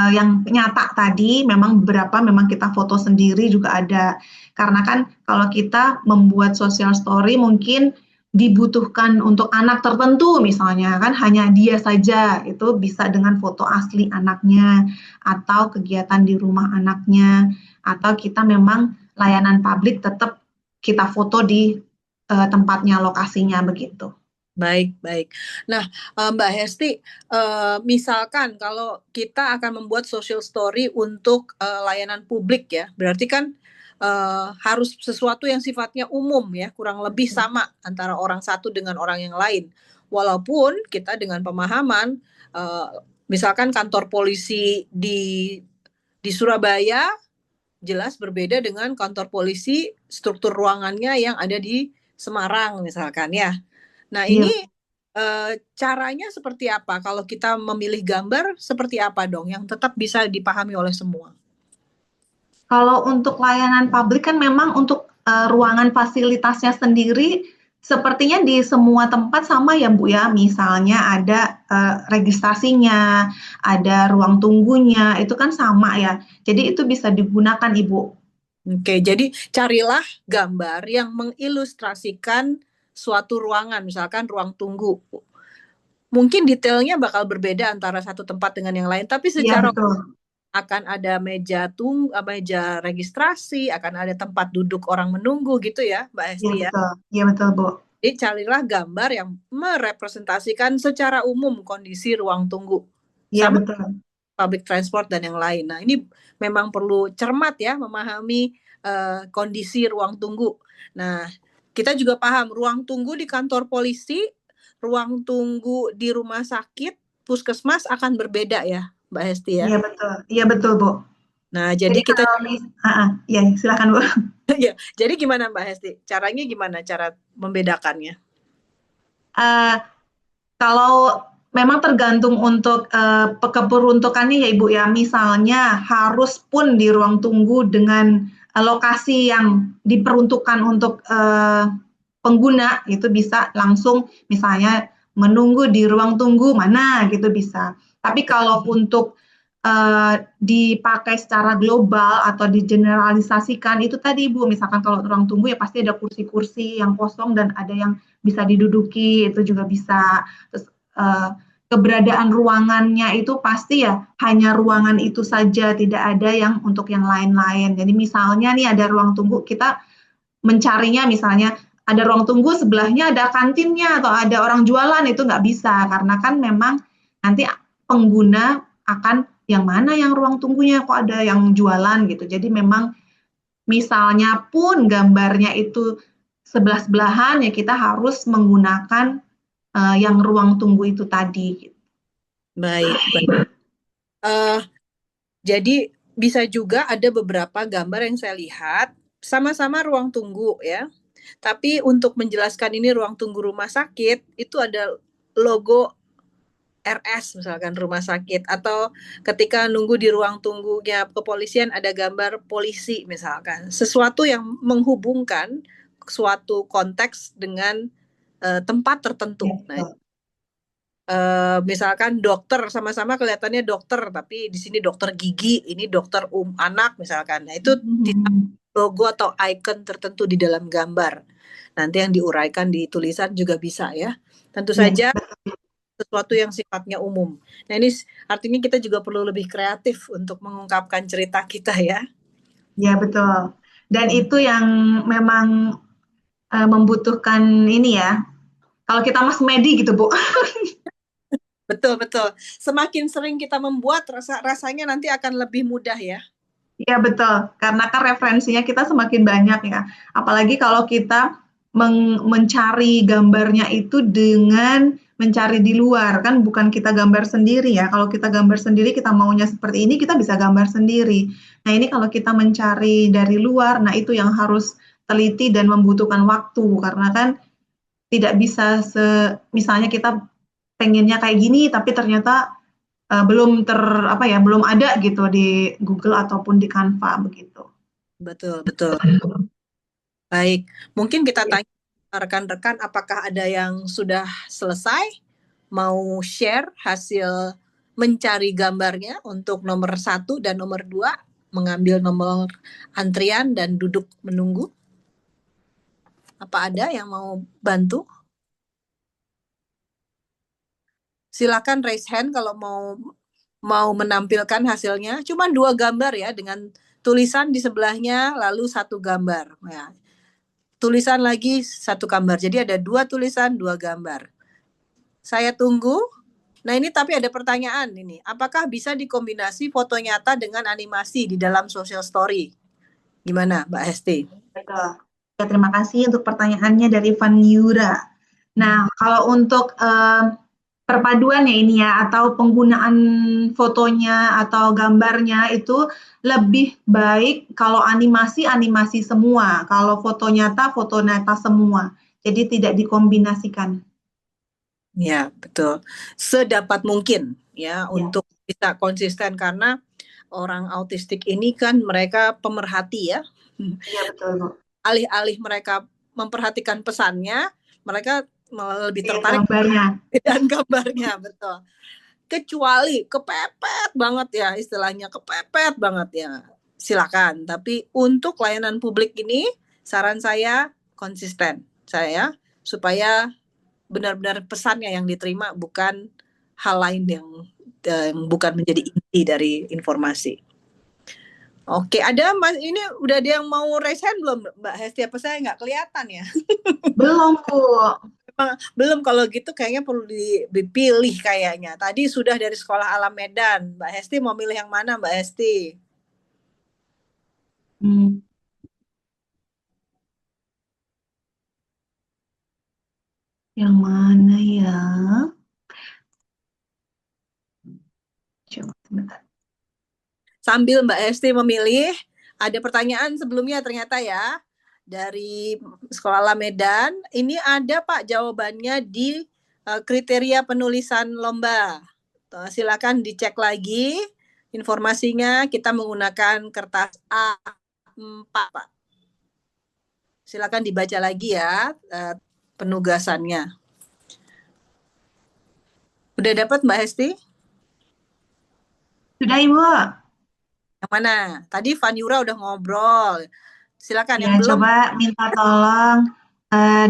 yang nyata tadi, memang beberapa memang kita foto sendiri juga ada. Karena kan kalau kita membuat social story mungkin dibutuhkan untuk anak tertentu misalnya kan hanya dia saja, itu bisa dengan foto asli anaknya atau kegiatan di rumah anaknya, atau kita memang layanan publik tetap kita foto di tempatnya, lokasinya begitu. Baik, baik. Nah, Mbak Hesti, misalkan kalau kita akan membuat social story untuk layanan publik ya, berarti kan harus sesuatu yang sifatnya umum ya, kurang lebih sama antara orang satu dengan orang yang lain. Walaupun kita dengan pemahaman, misalkan kantor polisi di Surabaya jelas berbeda dengan kantor polisi struktur ruangannya yang ada di Semarang misalkan ya. Nah, Iya. ini caranya seperti apa? Kalau kita memilih gambar, seperti apa dong yang tetap bisa dipahami oleh semua? Kalau untuk layanan publik kan memang untuk ruangan fasilitasnya sendiri sepertinya di semua tempat sama ya Bu ya. Misalnya ada registrasinya, ada ruang tunggunya, itu kan sama ya. Jadi itu bisa digunakan Ibu. Oke, jadi carilah gambar yang mengilustrasikan suatu ruangan, misalkan ruang tunggu. Mungkin detailnya bakal berbeda antara satu tempat dengan yang lain, tapi Iya secara betul. akan ada meja registrasi, akan ada tempat duduk orang menunggu gitu ya, Mbak Iya Hesti ya. betul. Iya betul Bu. Jadi carilah gambar yang merepresentasikan secara umum kondisi ruang tunggu. Iya Sama betul. public transport dan yang lain. Nah, ini memang perlu cermat ya memahami kondisi ruang tunggu. Nah, kita juga paham ruang tunggu di kantor polisi, ruang tunggu di rumah sakit, puskesmas akan berbeda ya, Mbak Hesti ya. Iya betul. Iya betul Bu. Nah, jadi Jadi kita ya silakan Bu. ya, jadi gimana Mbak Hesti? Caranya gimana cara membedakannya? Kalau memang tergantung untuk keperuntukannya ya Ibu ya. Misalnya harus pun di ruang tunggu dengan lokasi yang diperuntukkan untuk pengguna, itu bisa langsung misalnya menunggu di ruang tunggu mana gitu bisa. Tapi kalau untuk dipakai secara global atau digeneralisasikan itu tadi Ibu, misalkan kalau ruang tunggu ya pasti ada kursi-kursi yang kosong dan ada yang bisa diduduki, itu juga bisa. Terus keberadaan ruangannya itu pasti ya hanya ruangan itu saja, tidak ada yang untuk yang lain-lain. Jadi misalnya nih ada ruang tunggu, kita mencarinya misalnya ada ruang tunggu sebelahnya ada kantinnya atau ada orang jualan, itu nggak bisa karena kan memang nanti pengguna akan yang mana yang ruang tunggunya kok ada yang jualan gitu. Jadi memang misalnya pun gambarnya itu sebelah-sebelahan ya kita harus menggunakan yang ruang tunggu itu tadi. Baik, baik. Jadi bisa juga ada beberapa gambar yang saya lihat sama-sama ruang tunggu ya. Tapi untuk menjelaskan ini ruang tunggu rumah sakit itu ada logo RS misalkan rumah sakit, atau ketika nunggu di ruang tunggunya kepolisian ada gambar polisi misalkan. Sesuatu yang menghubungkan suatu konteks dengan tempat tertentu. Nah, misalkan dokter sama-sama kelihatannya dokter, tapi di sini dokter gigi, ini dokter anak misalkan. Nah, itu logo atau icon tertentu di dalam gambar. Nanti yang diuraikan di tulisan juga bisa ya. Tentu saja sesuatu yang sifatnya umum. Nah, ini artinya kita juga perlu lebih kreatif untuk mengungkapkan cerita kita ya. Ya betul. Dan itu yang memang membutuhkan ini ya. Kalau kita mas medi gitu Bu. Betul, betul. Semakin sering kita membuat, rasanya nanti akan lebih mudah ya. Iya betul, karena kan referensinya kita semakin banyak ya. Apalagi kalau kita mencari gambarnya itu dengan mencari di luar, kan bukan kita gambar sendiri ya. Kalau kita gambar sendiri, kita maunya seperti ini, kita bisa gambar sendiri. Nah ini kalau kita mencari dari luar, nah itu yang harus teliti dan membutuhkan waktu, karena kan tidak bisa misalnya kita pengennya kayak gini, tapi ternyata belum belum ada gitu di Google ataupun di Canva begitu. Betul, betul. Baik, mungkin kita tanya rekan-rekan apakah ada yang sudah selesai mau share hasil mencari gambarnya untuk nomor 1 dan nomor 2, mengambil nomor antrian dan duduk menunggu. Apa ada yang mau bantu? Silakan raise hand kalau mau menampilkan hasilnya. Cuma 2 gambar ya, dengan tulisan di sebelahnya lalu 1 gambar. Ya. Tulisan lagi 1 gambar. Jadi ada 2 tulisan, 2 gambar. Saya tunggu. Nah ini tapi ada pertanyaan ini. Apakah bisa dikombinasi foto nyata dengan animasi di dalam social story? Gimana Mbak Hesti? Betul. Ya, terima kasih untuk pertanyaannya dari Van Yura. Nah, kalau untuk perpaduan ya ini ya, atau penggunaan fotonya atau gambarnya itu lebih baik kalau animasi semua, kalau foto nyata semua. Jadi tidak dikombinasikan. Ya, betul. Sedapat mungkin ya, Ya, untuk bisa konsisten, karena orang autistik ini kan mereka pemerhati ya. iya betul, Bu. Alih-alih mereka memperhatikan pesannya, mereka malah lebih Lihat tertarik gambarnya. dan gambarnya, betul. Kecuali kepepet banget ya, istilahnya kepepet banget ya, silakan. Tapi untuk layanan publik ini, saran saya konsisten saya, supaya benar-benar pesannya yang diterima, bukan hal lain yang bukan menjadi inti dari informasi. Oke, ada Mas, ini udah ada yang mau raise hand belum Mbak Hesti? Apa saya nggak kelihatan ya? Belum, Bu. Belum, kalau gitu kayaknya perlu dipilih kayaknya. Tadi sudah dari Sekolah Alam Medan. Mbak Hesti mau milih yang mana Mbak Hesti? Hmm, yang mana ya? Coba sebentar. Sambil Mbak Hesti memilih, ada pertanyaan sebelumnya ternyata ya, dari Sekolah Alam Medan. Ini ada Pak jawabannya di kriteria penulisan lomba. Silakan dicek lagi informasinya. Kita menggunakan kertas A4 Pak. Silakan dibaca lagi ya penugasannya. Udah dapat Mbak Hesti? Sudah, Ibu. Yang mana? Tadi Van Yura udah ngobrol. Silakan Ya, yang belum. coba minta tolong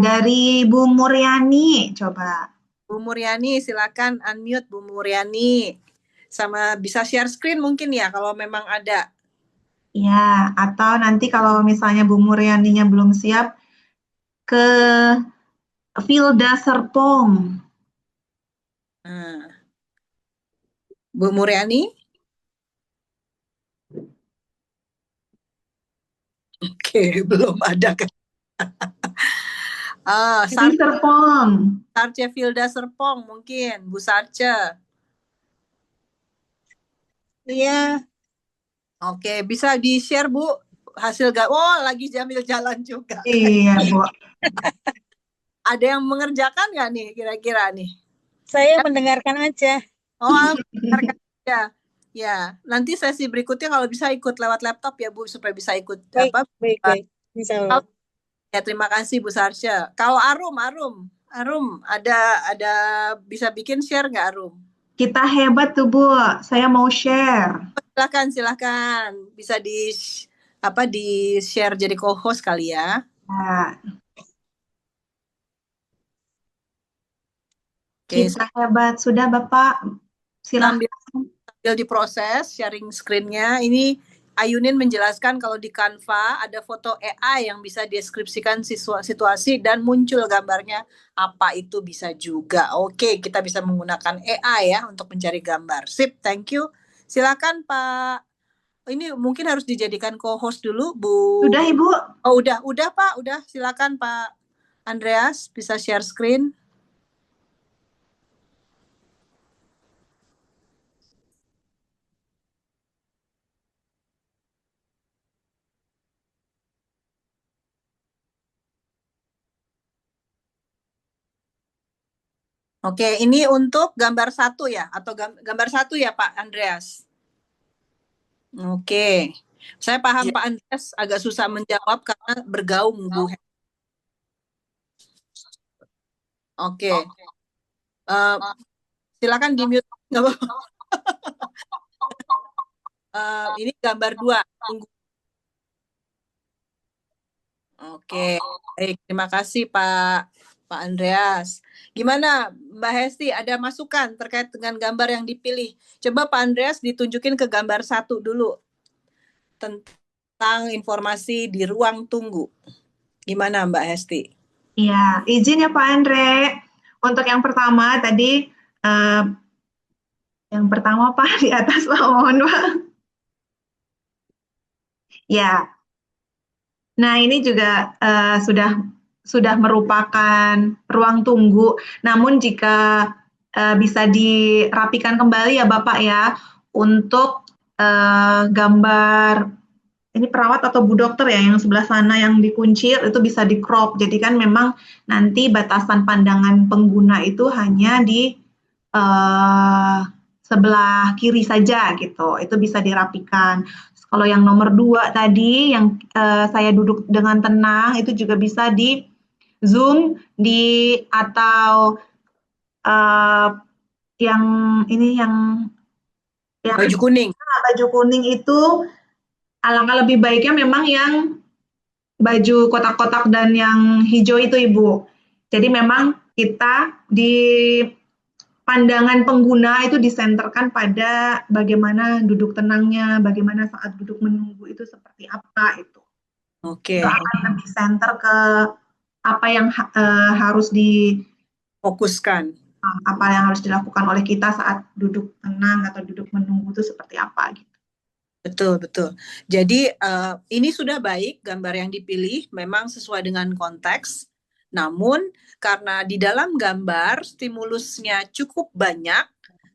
dari Bu Muryani, coba. Bu Muryani, silakan unmute Bu Muryani. Sama bisa share screen mungkin ya kalau memang ada. Ya, atau nanti kalau misalnya Bu Muryaninya belum siap, ke Vilda Serpong. Nah, Bu Muryani. Oke, belum ada kan. Jadi Serpong. Sarce Vilda Serpong mungkin, Bu Sarce. Iya, Oke, bisa di-share Bu hasil oh lagi Jamil jalan juga. Iya, Bu. Ada yang mengerjakan nggak nih kira-kira nih? saya mendengarkan aja. Oh, mendengarkan aja. Ya, nanti sesi berikutnya kalau bisa ikut lewat laptop ya Bu, supaya bisa ikut Baik, apa? baik, baik. Insya Allah. Ya, terima kasih Bu Sarsha. Kalau Arum ada bisa bikin share nggak Arum? Kita hebat tuh, Bu. Saya mau share. Silakan. Bisa di share jadi co-host kali ya. Nah, Oke, kita hebat. Sudah, Bapak. Silakan. sambil diproses sharing screen-nya. Ini Ayunin menjelaskan kalau di Canva ada foto AI yang bisa deskripsikan situasi dan muncul gambarnya. Apa itu bisa juga. Oke, kita bisa menggunakan AI ya untuk mencari gambar. Sip, thank you. Silakan Pak. Ini mungkin harus dijadikan co-host dulu, Bu. Sudah, Ibu. Oh, udah Pak, udah. Silakan Pak Andreas bisa share screen. Oke, ini untuk gambar 1 ya, atau gambar 1 ya Pak Andreas? Oke, saya paham Pak Andreas agak susah menjawab karena bergaung Bu. Oke, silakan di mute. Ini gambar 2. Tunggu. Oke, baik, terima kasih Pak Pak Andreas. Gimana Mbak Hesti, ada masukan terkait dengan gambar yang dipilih? Coba Pak Andreas ditunjukin ke gambar 1 dulu tentang informasi di ruang tunggu. Gimana Mbak Hesti? Iya, izin ya Pak Andre. Untuk yang pertama tadi, yang pertama Pak di atas Pak, mohon Pak. Ya, nah ini juga sudah merupakan ruang tunggu. Namun jika bisa dirapikan kembali ya Bapak ya, untuk gambar ini perawat atau Bu Dokter ya yang sebelah sana yang dikuncir itu bisa di crop. Jadi kan memang nanti batasan pandangan pengguna itu hanya di sebelah kiri saja gitu. Itu bisa dirapikan. Kalau yang nomor 2 tadi yang saya duduk dengan tenang itu juga bisa di zoom di atau yang ini yang Baju kuning. baju kuning itu alangkah lebih baiknya memang yang baju kotak-kotak dan yang hijau itu Ibu. Jadi memang kita di pandangan pengguna itu disenterkan pada bagaimana duduk tenangnya, bagaimana saat duduk menunggu itu seperti apa itu. Oke. Itu akan lebih center ke apa yang harus Fokuskan. apa yang harus dilakukan oleh kita saat duduk tenang atau duduk menunggu itu seperti apa gitu. Betul, betul. Jadi ini sudah baik gambar yang dipilih, memang sesuai dengan konteks. Namun karena di dalam gambar stimulusnya cukup banyak,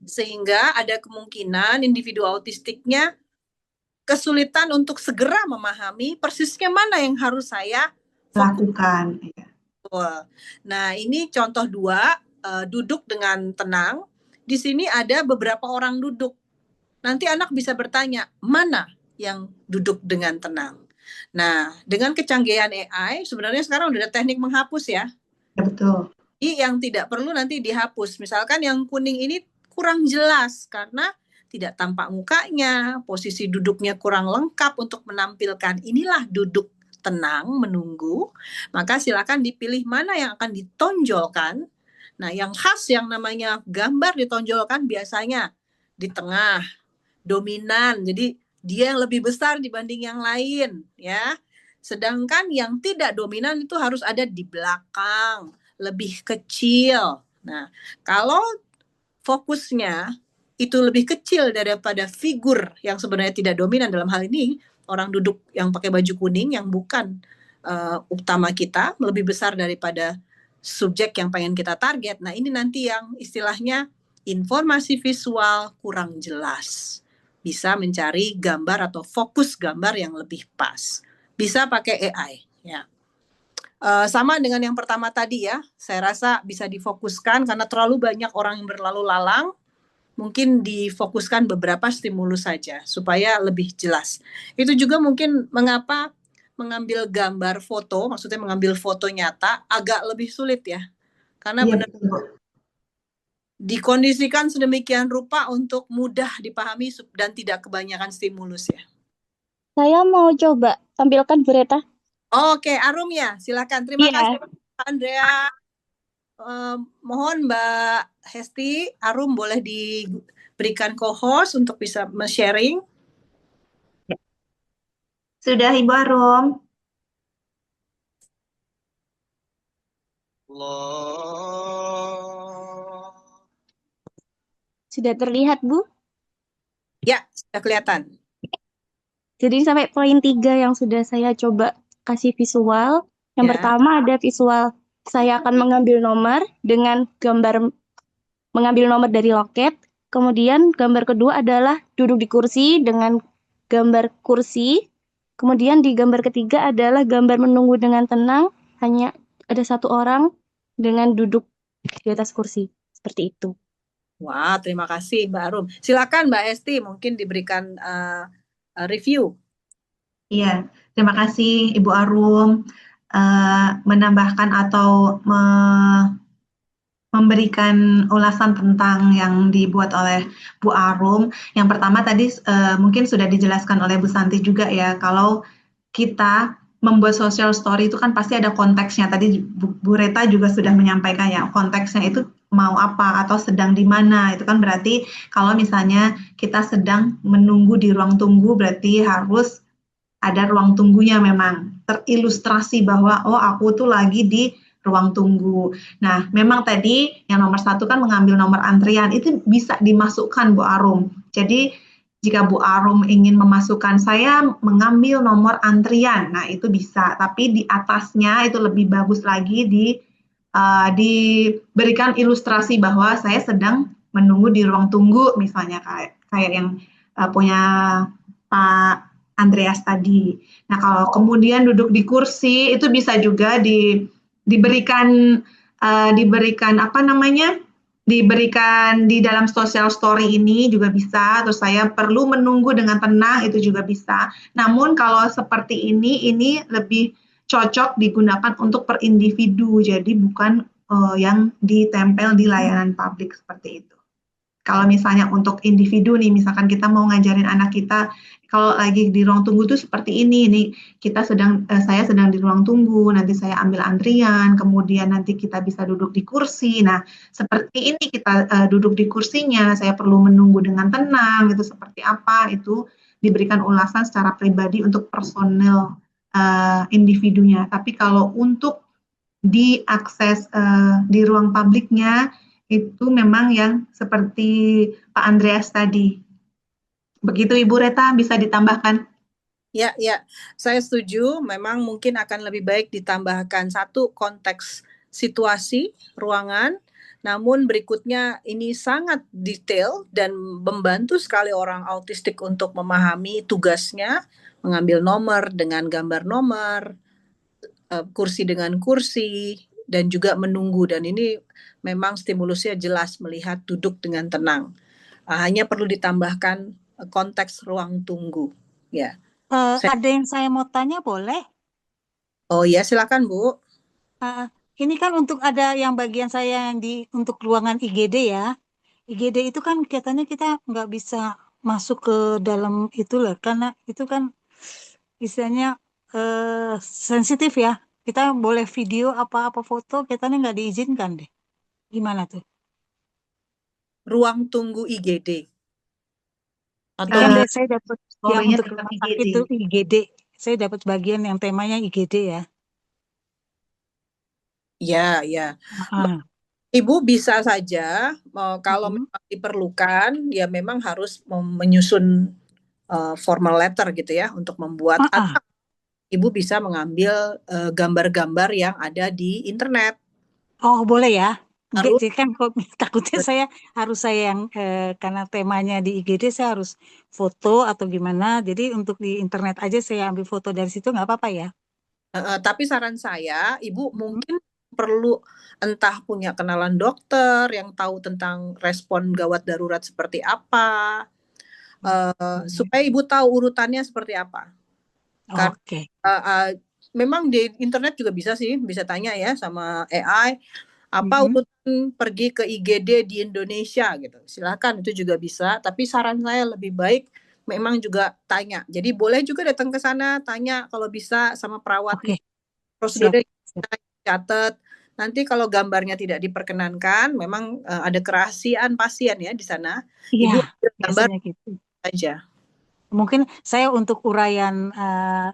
sehingga ada kemungkinan individu autistiknya kesulitan untuk segera memahami persisnya mana yang harus saya lakukan. Nah ini contoh 2, duduk dengan tenang. Di sini ada beberapa orang duduk. Nanti anak bisa bertanya, mana yang duduk dengan tenang? Nah, dengan kecanggihan AI, sebenarnya sekarang udah ada teknik menghapus ya. Betul. Jadi yang tidak perlu nanti dihapus. Misalkan yang kuning ini kurang jelas karena tidak tampak mukanya, posisi duduknya kurang lengkap untuk menampilkan inilah duduk tenang menunggu, maka silakan dipilih mana yang akan ditonjolkan. Nah, yang khas yang namanya gambar ditonjolkan biasanya di tengah, dominan, jadi dia yang lebih besar dibanding yang lain ya. Sedangkan yang tidak dominan itu harus ada di belakang, lebih kecil. Nah, kalau fokusnya itu lebih kecil daripada figur yang sebenarnya tidak dominan, dalam hal ini orang duduk yang pakai baju kuning yang bukan utama kita, lebih besar daripada subjek yang pengen kita target. Nah, ini nanti yang istilahnya informasi visual kurang jelas. Bisa mencari gambar atau fokus gambar yang lebih pas. Bisa pakai AI ya. Sama dengan yang pertama tadi ya, saya rasa bisa difokuskan karena terlalu banyak orang yang berlalu lalang, mungkin difokuskan beberapa stimulus saja supaya lebih jelas. Itu juga mungkin mengapa mengambil gambar foto, maksudnya mengambil foto nyata agak lebih sulit ya. Karena benar dikondisikan sedemikian rupa untuk mudah dipahami dan tidak kebanyakan stimulus ya. Saya mau coba tampilkan Bereta. Oke, Arum ya, silakan. Terima kasih Pak Andrea. Mohon Mbak Hesti, Arum boleh diberikan co-host untuk bisa sharing. Sudah Ibu Arum. Sudah terlihat, Bu? Ya, sudah kelihatan. Jadi sampai poin 3 yang sudah saya coba kasih visual. Yang pertama ada visual saya akan mengambil nomor dengan gambar mengambil nomor dari loket. Kemudian gambar kedua adalah duduk di kursi dengan gambar kursi. Kemudian di gambar ketiga adalah gambar menunggu dengan tenang. Hanya ada satu orang dengan duduk di atas kursi. Seperti itu. Wah, terima kasih Mbak Arum. Silakan Mbak Esti mungkin diberikan review. Iya, terima kasih Ibu Arum menambahkan atau memberikan ulasan tentang yang dibuat oleh Bu Arum. Yang pertama tadi mungkin sudah dijelaskan oleh Bu Santi juga ya, kalau kita membuat social story itu kan pasti ada konteksnya. Tadi Bu Reta juga sudah menyampaikan ya, konteksnya itu mau apa atau sedang di mana. Itu kan berarti kalau misalnya kita sedang menunggu di ruang tunggu, berarti harus ada ruang tunggunya memang terilustrasi bahwa oh aku tuh lagi di ruang tunggu. Nah, memang tadi yang nomor satu kan mengambil nomor antrian itu bisa dimasukkan Bu Arum. Jadi jika Bu Arum ingin memasukkan saya mengambil nomor antrian, nah itu bisa. Tapi di atasnya itu lebih bagus lagi diberikan ilustrasi bahwa saya sedang menunggu di ruang tunggu, misalnya kayak yang punya Pak Andreas tadi. Nah, kalau kemudian duduk di kursi itu bisa juga diberikan diberikan apa namanya? Diberikan di dalam social story ini juga bisa. Terus saya perlu menunggu dengan tenang itu juga bisa. Namun kalau seperti ini lebih cocok digunakan untuk per individu. Jadi bukan yang ditempel di layanan publik seperti itu. Kalau misalnya untuk individu nih, misalkan kita mau ngajarin anak kita, kalau lagi di ruang tunggu tuh seperti ini, nih saya sedang di ruang tunggu, nanti saya ambil antrian, kemudian nanti kita bisa duduk di kursi. Nah, seperti ini kita duduk di kursinya, saya perlu menunggu dengan tenang, itu seperti apa, itu diberikan ulasan secara pribadi untuk personel individunya. Tapi kalau untuk diakses di ruang publiknya, itu memang yang seperti Pak Andreas tadi. Begitu Ibu Reta, bisa ditambahkan? Ya, saya setuju. Memang mungkin akan lebih baik ditambahkan satu konteks situasi ruangan, namun berikutnya ini sangat detail dan membantu sekali orang autistik untuk memahami tugasnya, mengambil nomor dengan gambar nomor, kursi dengan kursi, dan juga menunggu. Dan ini memang stimulusnya jelas melihat duduk dengan tenang. Hanya perlu ditambahkan konteks ruang tunggu. Ya. Ada yang saya mau tanya, boleh? Oh ya, silakan Bu. Ini kan untuk ada yang bagian saya yang untuk ruangan IGD ya. IGD itu kan katanya kita nggak bisa masuk ke dalam itu lah, karena itu kan istilahnya sensitif ya. Kita boleh video apa-apa foto, katanya nggak diizinkan deh. Gimana tuh? Ruang tunggu IGD. Atau Kan saya dapat yang story-nya untuk tentang rumah sakit IGD. itu IGD. Saya dapat bagian yang temanya IGD ya. ya. Ibu bisa saja kalau memang diperlukan, ya memang harus menyusun formal letter gitu ya untuk membuat. Atau Ibu bisa mengambil gambar-gambar yang ada di internet. Oh, boleh ya. Harus. Jadi kan takutnya saya yang karena temanya di IGD saya harus foto atau gimana. Jadi untuk di internet aja saya ambil foto dari situ nggak apa-apa ya. Tapi saran saya, Ibu mungkin perlu entah punya kenalan dokter yang tahu tentang respon gawat darurat seperti apa, supaya Ibu tahu urutannya seperti apa. Oke. Memang di internet juga bisa sih, bisa tanya ya sama AI, apa urutan pergi ke IGD di Indonesia gitu. Silakan, itu juga bisa. Tapi saran saya lebih baik memang juga tanya. Jadi boleh juga datang ke sana, tanya kalau bisa sama perawatnya. Prosedurnya catat. Nanti kalau gambarnya tidak diperkenankan, memang ada kerahasiaan pasien ya di sana. Iya, Ibu gambar gitu aja. Mungkin saya untuk uraian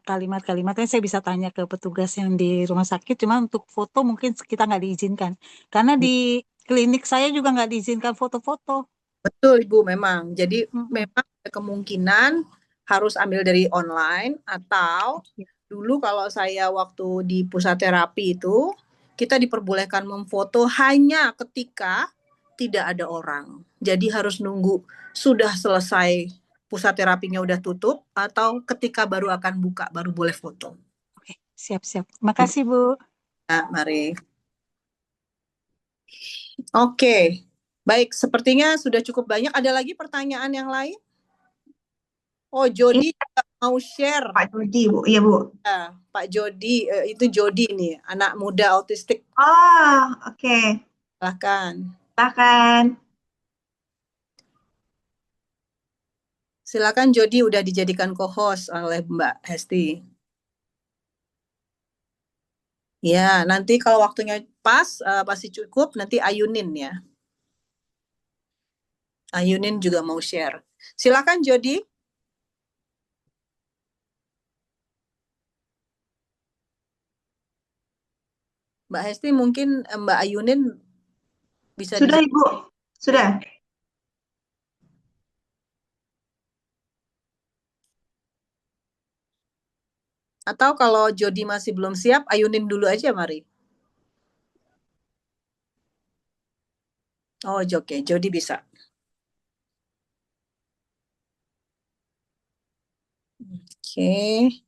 kalimat-kalimatnya saya bisa tanya ke petugas yang di rumah sakit, cuma untuk foto mungkin kita nggak diizinkan. Karena di klinik saya juga nggak diizinkan foto-foto. Betul Ibu, memang. Jadi memang ada kemungkinan harus ambil dari online, atau dulu kalau saya waktu di pusat terapi itu, kita diperbolehkan memfoto hanya ketika tidak ada orang. Jadi harus nunggu sudah selesai pusat terapinya udah tutup, atau ketika baru akan buka baru boleh foto. Oke, siap-siap. Makasih Bu. Nah, mari. Oke. Baik, sepertinya sudah cukup banyak. Ada lagi pertanyaan yang lain? Oh, Jody mau share. Pak Jody, Bu. Iya, Bu. Ya, Pak Jody, itu Jody nih, anak muda autistik. Oh, oke. Silakan. Silakan Jody, udah dijadikan co-host oleh Mbak Hesti. Ya, nanti kalau waktunya pas, pasti cukup, nanti Ayunin ya. Ayunin juga mau share. Silakan Jody. Mbak Hesti mungkin Mbak Ayunin bisa Sudah, Ibu. Sudah. Atau kalau Jody masih belum siap, Ayunin dulu aja mari. Oh, oke, Jody bisa. Oke.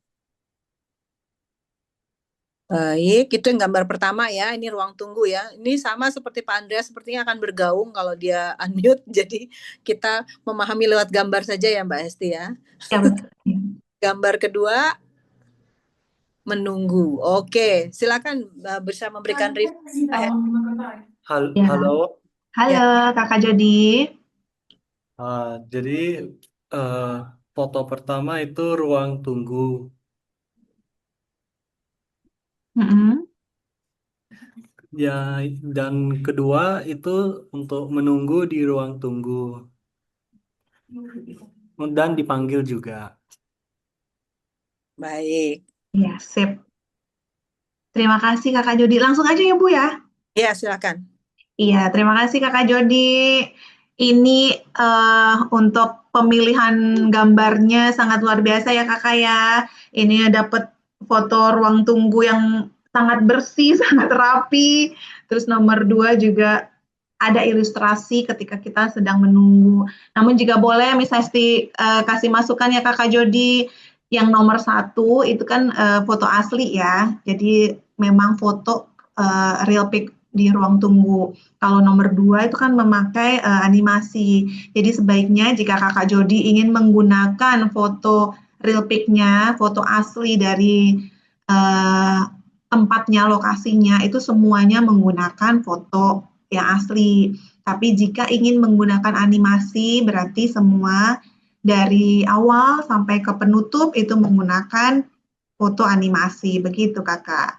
Baik, itu yang gambar pertama ya. Ini ruang tunggu ya. Ini sama seperti Pak Andreas, sepertinya akan bergaung kalau dia unmute. Jadi kita memahami lewat gambar saja ya Mbak Hesti ya. Ya, betul. Gambar kedua, menunggu. Oke, silakan bisa memberikan review. Ya. Halo, Halo, Kakak Jody. jadi eh, foto pertama itu ruang tunggu. Mm-mm. Ya, dan kedua itu untuk menunggu di ruang tunggu dan dipanggil juga. Baik. Ya, sip. Terima kasih Kakak Jody. Langsung aja ya Bu ya. Ya, silakan. Iya, terima kasih Kakak Jody. Ini untuk pemilihan gambarnya sangat luar biasa ya Kakak ya. Ini dapat foto ruang tunggu yang sangat bersih, sangat rapi. Terus nomor 2 juga ada ilustrasi ketika kita sedang menunggu. Namun jika boleh Miss Hesti kasih masukan ya Kakak Jody. Yang nomor 1 itu kan foto asli ya. Jadi memang foto real pic di ruang tunggu. Kalau nomor 2 itu kan memakai animasi. Jadi sebaiknya jika Kakak Jody ingin menggunakan foto real pic-nya, foto asli dari uh, tempatnya, lokasinya, itu semuanya menggunakan foto yang asli. Tapi jika ingin menggunakan animasi, berarti semua dari awal sampai ke penutup itu menggunakan foto animasi. Begitu, Kakak.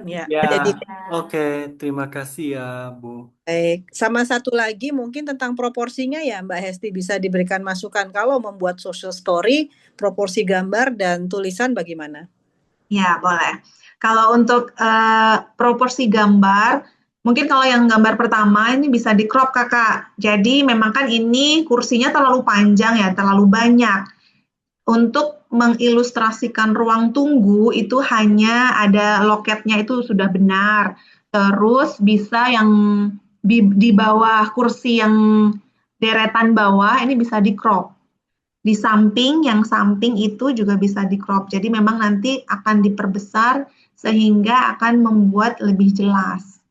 Ya, Ya, jadi oke, terima kasih ya, Bu. baik. Sama satu lagi mungkin tentang proporsinya ya Mbak Hesti bisa diberikan masukan kalau membuat social story, proporsi gambar dan tulisan bagaimana? Ya, boleh. Kalau untuk proporsi gambar, mungkin kalau yang gambar pertama ini bisa di crop Kakak. Jadi memang kan ini kursinya terlalu panjang ya, terlalu banyak. Untuk mengilustrasikan ruang tunggu itu hanya ada loketnya itu sudah benar. Terus bisa yang di bawah kursi yang deretan bawah ini bisa di crop. Di samping, yang samping itu juga bisa di crop. Jadi memang nanti akan diperbesar sehingga akan membuat lebih jelas.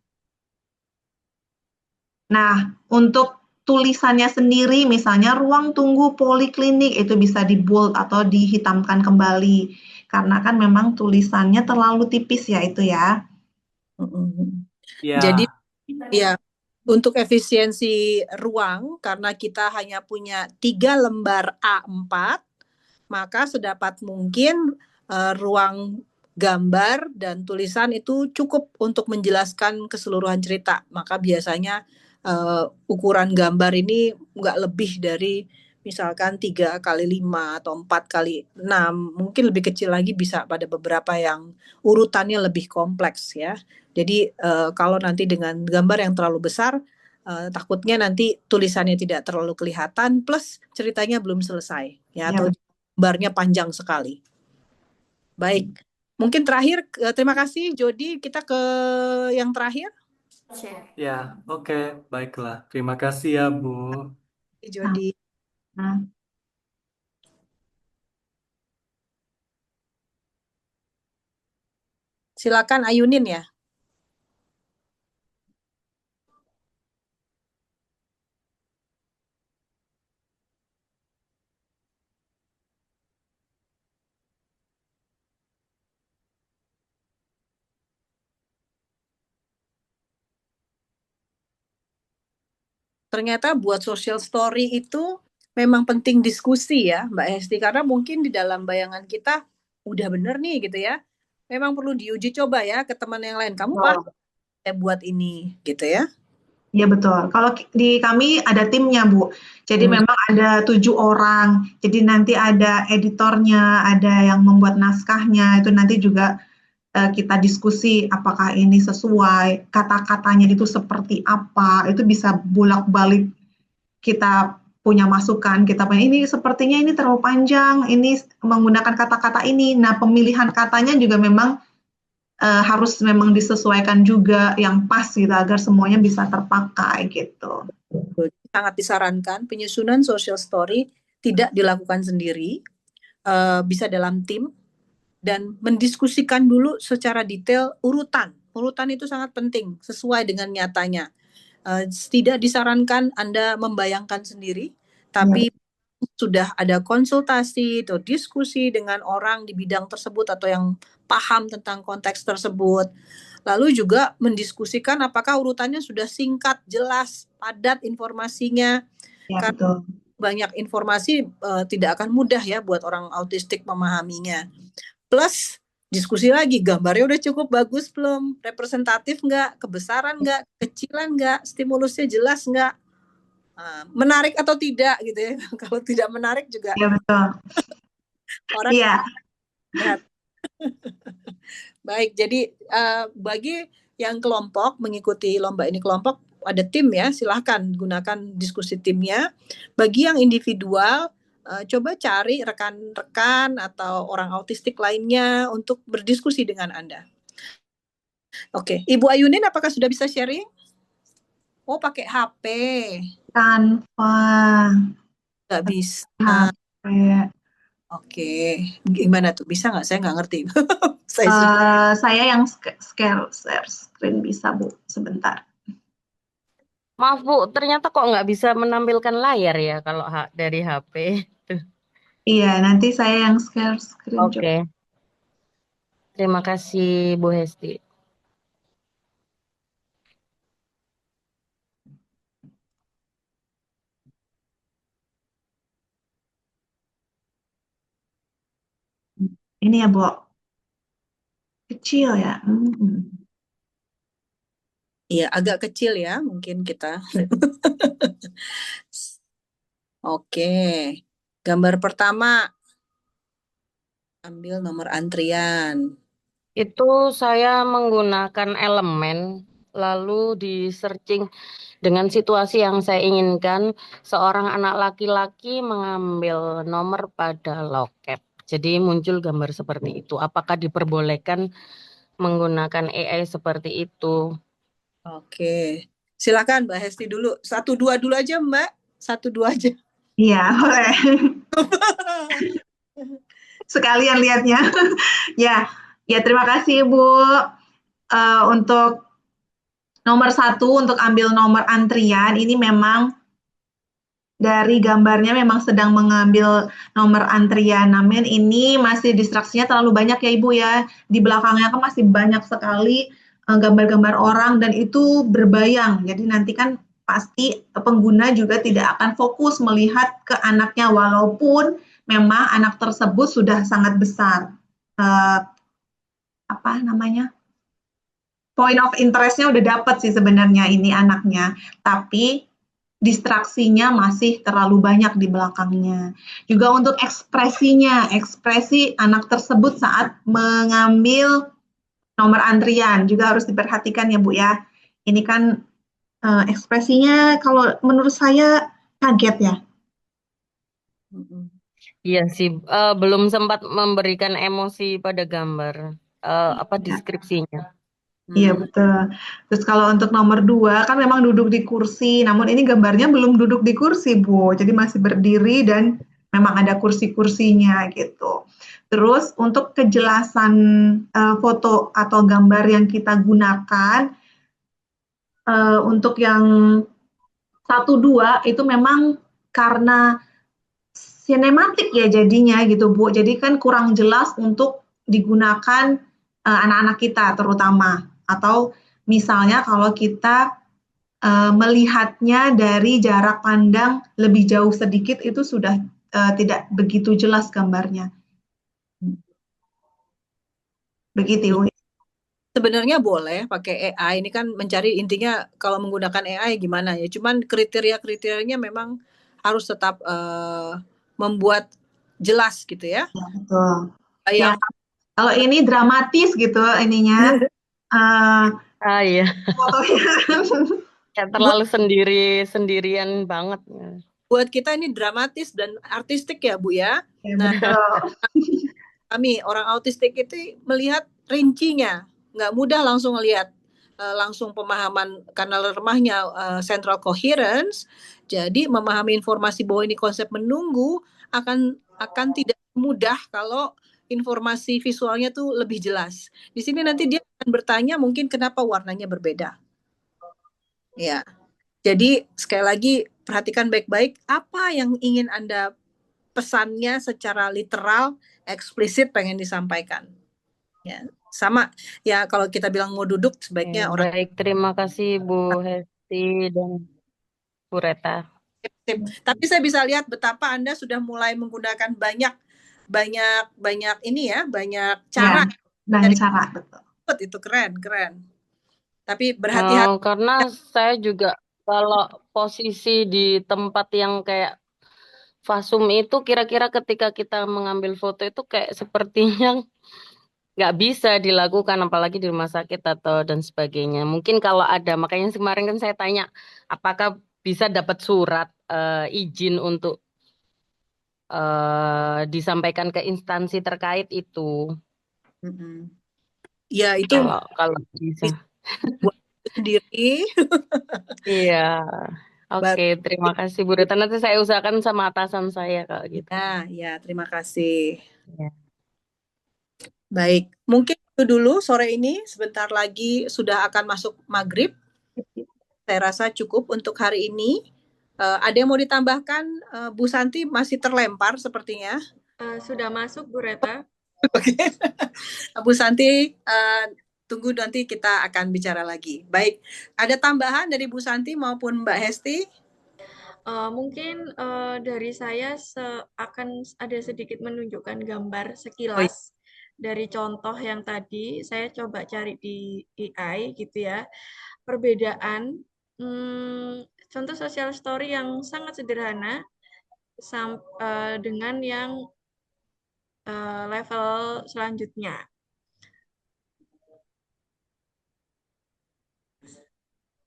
Nah, untuk tulisannya sendiri, misalnya ruang tunggu poliklinik, itu bisa di bold atau dihitamkan kembali. Karena kan memang tulisannya terlalu tipis ya itu ya. Ya, Jadi ya untuk efisiensi ruang karena kita hanya punya 3 lembar A4, maka sedapat mungkin ruang gambar dan tulisan itu cukup untuk menjelaskan keseluruhan cerita. Maka biasanya ukuran gambar ini nggak lebih dari misalkan 3 kali 5 atau 4 kali 6, mungkin lebih kecil lagi bisa pada beberapa yang urutannya lebih kompleks ya. Jadi kalau nanti dengan gambar yang terlalu besar, takutnya nanti tulisannya tidak terlalu kelihatan, plus ceritanya belum selesai ya, atau gambarnya panjang sekali. Baik, mungkin terakhir terima kasih Jody, kita ke yang terakhir. ya, oke, baiklah. Terima kasih ya, Bu. Jody. Nah, Silakan Ayunin ya. Ternyata buat social story itu memang penting diskusi ya Mbak Hesti, karena mungkin di dalam bayangan kita udah bener nih gitu ya, memang perlu diuji coba ya ke teman yang lain. Kamu paham saya buat ini gitu ya? Iya betul. Kalau di kami ada timnya, Bu. Jadi memang ada 7 orang. Jadi nanti ada editornya, ada yang membuat naskahnya. Itu nanti juga kita diskusi apakah ini sesuai, kata-katanya itu seperti apa. Itu bisa bolak-balik kita punya masukan. Kita punya ini sepertinya ini terlalu panjang, ini menggunakan kata-kata ini. Nah, pemilihan katanya juga memang harus memang disesuaikan juga yang pas gitu agar semuanya bisa terpakai gitu. Sangat disarankan penyusunan social story tidak dilakukan sendiri, bisa dalam tim dan mendiskusikan dulu secara detail urutan. Urutan itu sangat penting sesuai dengan nyatanya. Tidak disarankan Anda membayangkan sendiri, tapi sudah ada konsultasi atau diskusi dengan orang di bidang tersebut atau yang paham tentang konteks tersebut. Lalu juga mendiskusikan apakah urutannya sudah singkat, jelas, padat informasinya. Ya, Karena betul. banyak informasi tidak akan mudah ya buat orang autistik memahaminya. Plus diskusi lagi, gambarnya udah cukup bagus belum? Representatif nggak? Kebesaran nggak? Kecilan nggak? Stimulusnya jelas nggak? Menarik atau tidak gitu ya. Kalau tidak menarik juga Ya, betul. orang Iya. lihat. Baik, jadi bagi yang kelompok mengikuti lomba ini kelompok ada tim ya, silahkan gunakan diskusi timnya. Bagi yang individual, coba cari rekan-rekan atau orang autistik lainnya untuk berdiskusi dengan Anda. Oke, Ibu Ayunin apakah sudah bisa sharing? Oh, pakai HP. Tanpa Nggak bisa. HP. Oke, gimana tuh? Bisa nggak? Saya nggak ngerti. Saya yang share screen bisa, Bu, sebentar. Maaf Bu, ternyata kok nggak bisa menampilkan layar ya kalau dari HP. Iya, nanti saya yang share screen. Oke. Terima kasih Bu Hesti. Ini ya, Bu. Kecil ya. Iya, agak kecil ya mungkin kita. Oke, gambar pertama. Ambil nomor antrian. Itu saya menggunakan elemen, lalu di searching dengan situasi yang saya inginkan, seorang anak laki-laki mengambil nomor pada loket. Jadi muncul gambar seperti itu. Apakah diperbolehkan menggunakan AI seperti itu? Oke, silakan Mbak Hesti dulu. 1-2 dulu aja Mbak. 1-2 aja. Iya, boleh. Sekalian lihatnya. Ya terima kasih Bu. Untuk nomor 1 untuk ambil nomor antrian ini memang dari gambarnya memang sedang mengambil nomor antrian. Namun ini masih distraksinya terlalu banyak ya Ibu ya. Di belakangnya kan masih banyak sekali gambar-gambar orang dan itu berbayang. Jadi nanti kan pasti pengguna juga tidak akan fokus melihat ke anaknya walaupun memang anak tersebut sudah sangat besar. Point of interest-nya udah dapat sih sebenarnya ini anaknya. Tapi distraksinya masih terlalu banyak di belakangnya. Juga untuk ekspresinya, ekspresi anak tersebut saat mengambil nomor antrian juga harus diperhatikan ya Bu ya. Ini kan ekspresinya kalau menurut saya kaget ya. Iya sih, belum sempat memberikan emosi pada gambar, deskripsinya. Iya betul. Terus kalau untuk nomor 2 kan memang duduk di kursi, namun ini gambarnya belum duduk di kursi Bu, jadi masih berdiri dan memang ada kursi-kursinya gitu. Terus untuk kejelasan foto atau gambar yang kita gunakan untuk yang 1-2 itu memang karena sinematik ya jadinya gitu Bu, jadi kan kurang jelas untuk digunakan anak-anak kita terutama. Atau misalnya kalau kita melihatnya dari jarak pandang lebih jauh sedikit itu sudah tidak begitu jelas gambarnya. Begitu. Sebenarnya boleh pakai AI, ini kan mencari intinya kalau menggunakan AI gimana ya. Cuman kriteria-kriterianya memang harus tetap membuat jelas gitu ya. Ya, betul. Ya, Yang kalau ini dramatis gitu ininya Iya, fotonya. kayak buat terlalu sendirian banget. buat kita ini dramatis dan artistik ya Bu ya. Ya, Nah, betul. kami orang autistik itu melihat rincinya, nggak mudah langsung melihat langsung pemahaman karena lemahnya central coherence. Jadi memahami informasi bahwa ini konsep menunggu akan tidak mudah kalau informasi visualnya tuh lebih jelas. Di sini nanti dia akan bertanya mungkin kenapa warnanya berbeda. Ya. Jadi sekali lagi perhatikan baik-baik apa yang ingin Anda pesannya secara literal, eksplisit pengen disampaikan. Ya, sama ya kalau kita bilang mau duduk sebaiknya orang Baik, terima kasih Bu Hesti dan Bu Reta. sip. Tapi saya bisa lihat betapa Anda sudah mulai menggunakan banyak ini ya, banyak cara Ya, banyak cara, betul. itu keren. Tapi berhati-hati. Karena saya juga kalau posisi di tempat yang kayak Fasum itu kira-kira ketika kita mengambil foto itu kayak sepertinya nggak bisa dilakukan apalagi di rumah sakit atau dan sebagainya. Mungkin kalau ada, makanya kemarin kan saya tanya apakah bisa dapat surat izin untuk disampaikan ke instansi terkait itu. Ya itu Kalau bisa. buat sendiri. Iya. Oke, terima kasih Bu Rita. Nanti saya usahakan sama atasan saya kalau gitu. Ya, terima kasih. Ya. Baik, mungkin itu dulu sore ini. Sebentar lagi sudah akan masuk maghrib. Saya rasa cukup untuk hari ini. Ada yang mau ditambahkan? Bu Santi masih terlempar sepertinya. Sudah masuk Bu Reta. Oke, Bu Santi, tunggu nanti kita akan bicara lagi. Baik, ada tambahan dari Bu Santi maupun Mbak Hesti? Mungkin dari saya akan ada sedikit menunjukkan gambar sekilas dari contoh yang tadi saya coba cari di AI gitu ya. Perbedaan contoh social story yang sangat sederhana dengan yang level selanjutnya.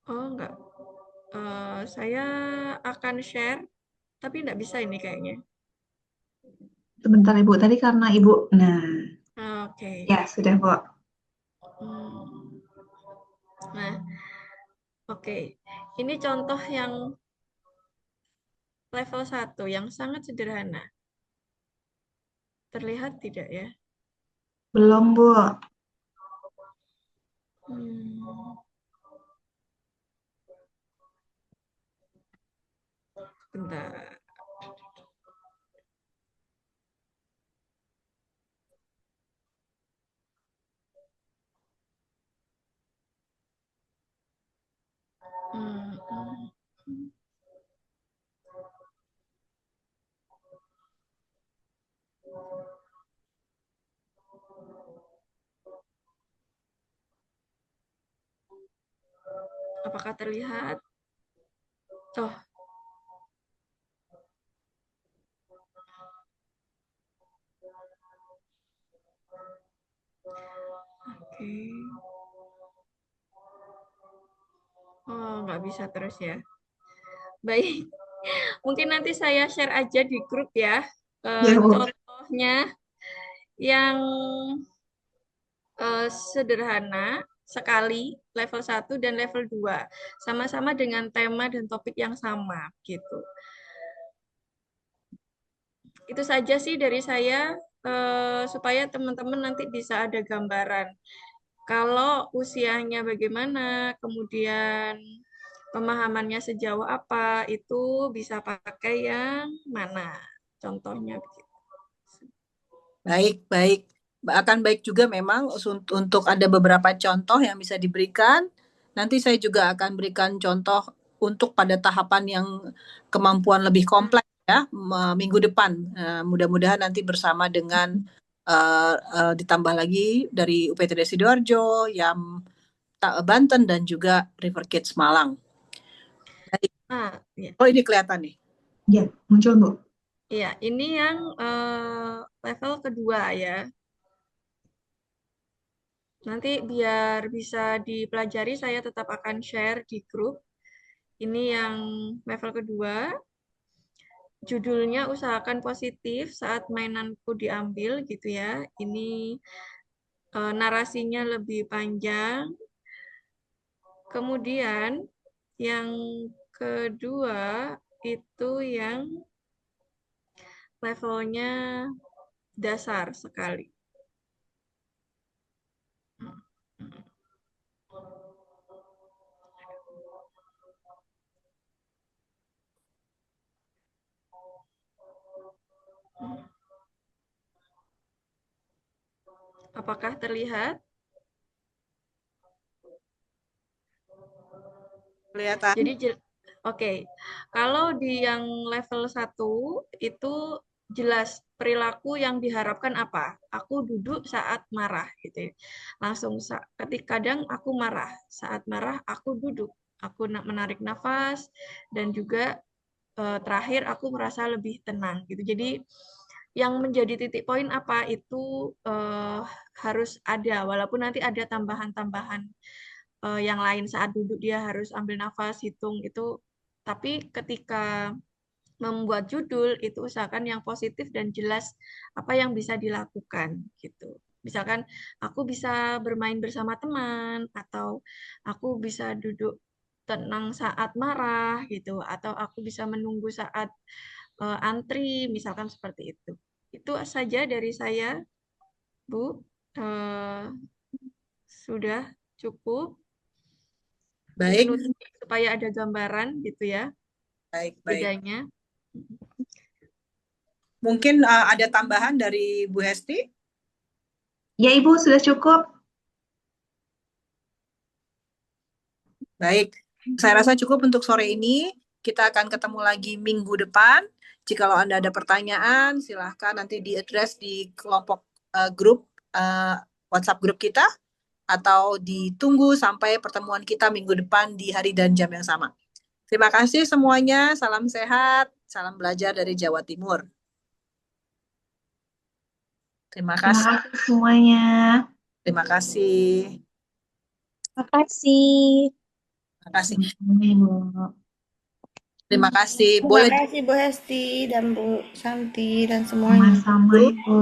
Oh, enggak. Saya akan share, tapi enggak bisa ini kayaknya. Sebentar Ibu, tadi karena Ibu, nah, Oke. ya sudah Bu. Nah, oke. Ini contoh yang level 1 yang sangat sederhana. Terlihat tidak ya? Belum Bu. Bentar. Apakah terlihat? Oh. Oke. Oh, nggak bisa terus ya. Baik. Mungkin nanti saya share aja di grup ya. Contohnya yang sederhana sekali, level 1 dan level 2. Sama-sama dengan tema dan topik yang sama gitu. Itu saja sih dari saya supaya teman-teman nanti bisa ada gambaran. Kalau usianya bagaimana, kemudian pemahamannya sejauh apa, itu bisa pakai yang mana contohnya begitu. Baik. Akan baik juga memang untuk ada beberapa contoh yang bisa diberikan. Nanti saya juga akan berikan contoh untuk pada tahapan yang kemampuan lebih kompleks ya minggu depan. Mudah-mudahan nanti bersama dengan ditambah lagi dari UPTD Sidoarjo, YAM Banten, dan juga River Kids Malang. Baik. Ya. Oh, ini kelihatan nih. Ya, muncul Bu. Iya, ini yang level kedua ya. Nanti biar bisa dipelajari, saya tetap akan share di grup. Ini yang level kedua. Judulnya usahakan positif saat mainanku diambil gitu ya. Ini narasinya lebih panjang. Kemudian yang kedua itu yang levelnya dasar sekali. Apakah terlihat? Kelihatan. Jadi oke. Kalau di yang level 1 itu jelas perilaku yang diharapkan apa? Aku duduk saat marah gitu. Langsung kadang aku marah. Saat marah aku duduk. Aku menarik nafas dan juga terakhir aku merasa lebih tenang gitu. Jadi yang menjadi titik poin apa itu harus ada, walaupun nanti ada tambahan-tambahan yang lain saat duduk dia harus ambil nafas, hitung itu. Tapi ketika membuat judul itu usahakan yang positif dan jelas apa yang bisa dilakukan gitu. Misalkan aku bisa bermain bersama teman atau aku bisa duduk tenang saat marah gitu atau aku bisa menunggu saat antri misalkan seperti itu. Itu saja dari saya, Bu. Sudah cukup. Baik. Supaya ada gambaran gitu ya. Baik. Bedanya. Mungkin ada tambahan dari Bu Hesti? Ya Ibu, sudah cukup. Baik, saya rasa cukup untuk sore ini. Kita akan ketemu lagi minggu depan. Jikalau Anda ada pertanyaan, silahkan nanti di-address di kelompok grup WhatsApp grup kita, atau ditunggu sampai pertemuan kita minggu depan di hari dan jam yang sama. Terima kasih semuanya, salam sehat, salam belajar dari Jawa Timur. Terima kasih. Terima kasih semuanya. Terima kasih. Terima kasih. Terima kasih. Terima kasih. Terima kasih Bu Hesti dan Bu Santi dan semuanya. Sama-sama Ibu.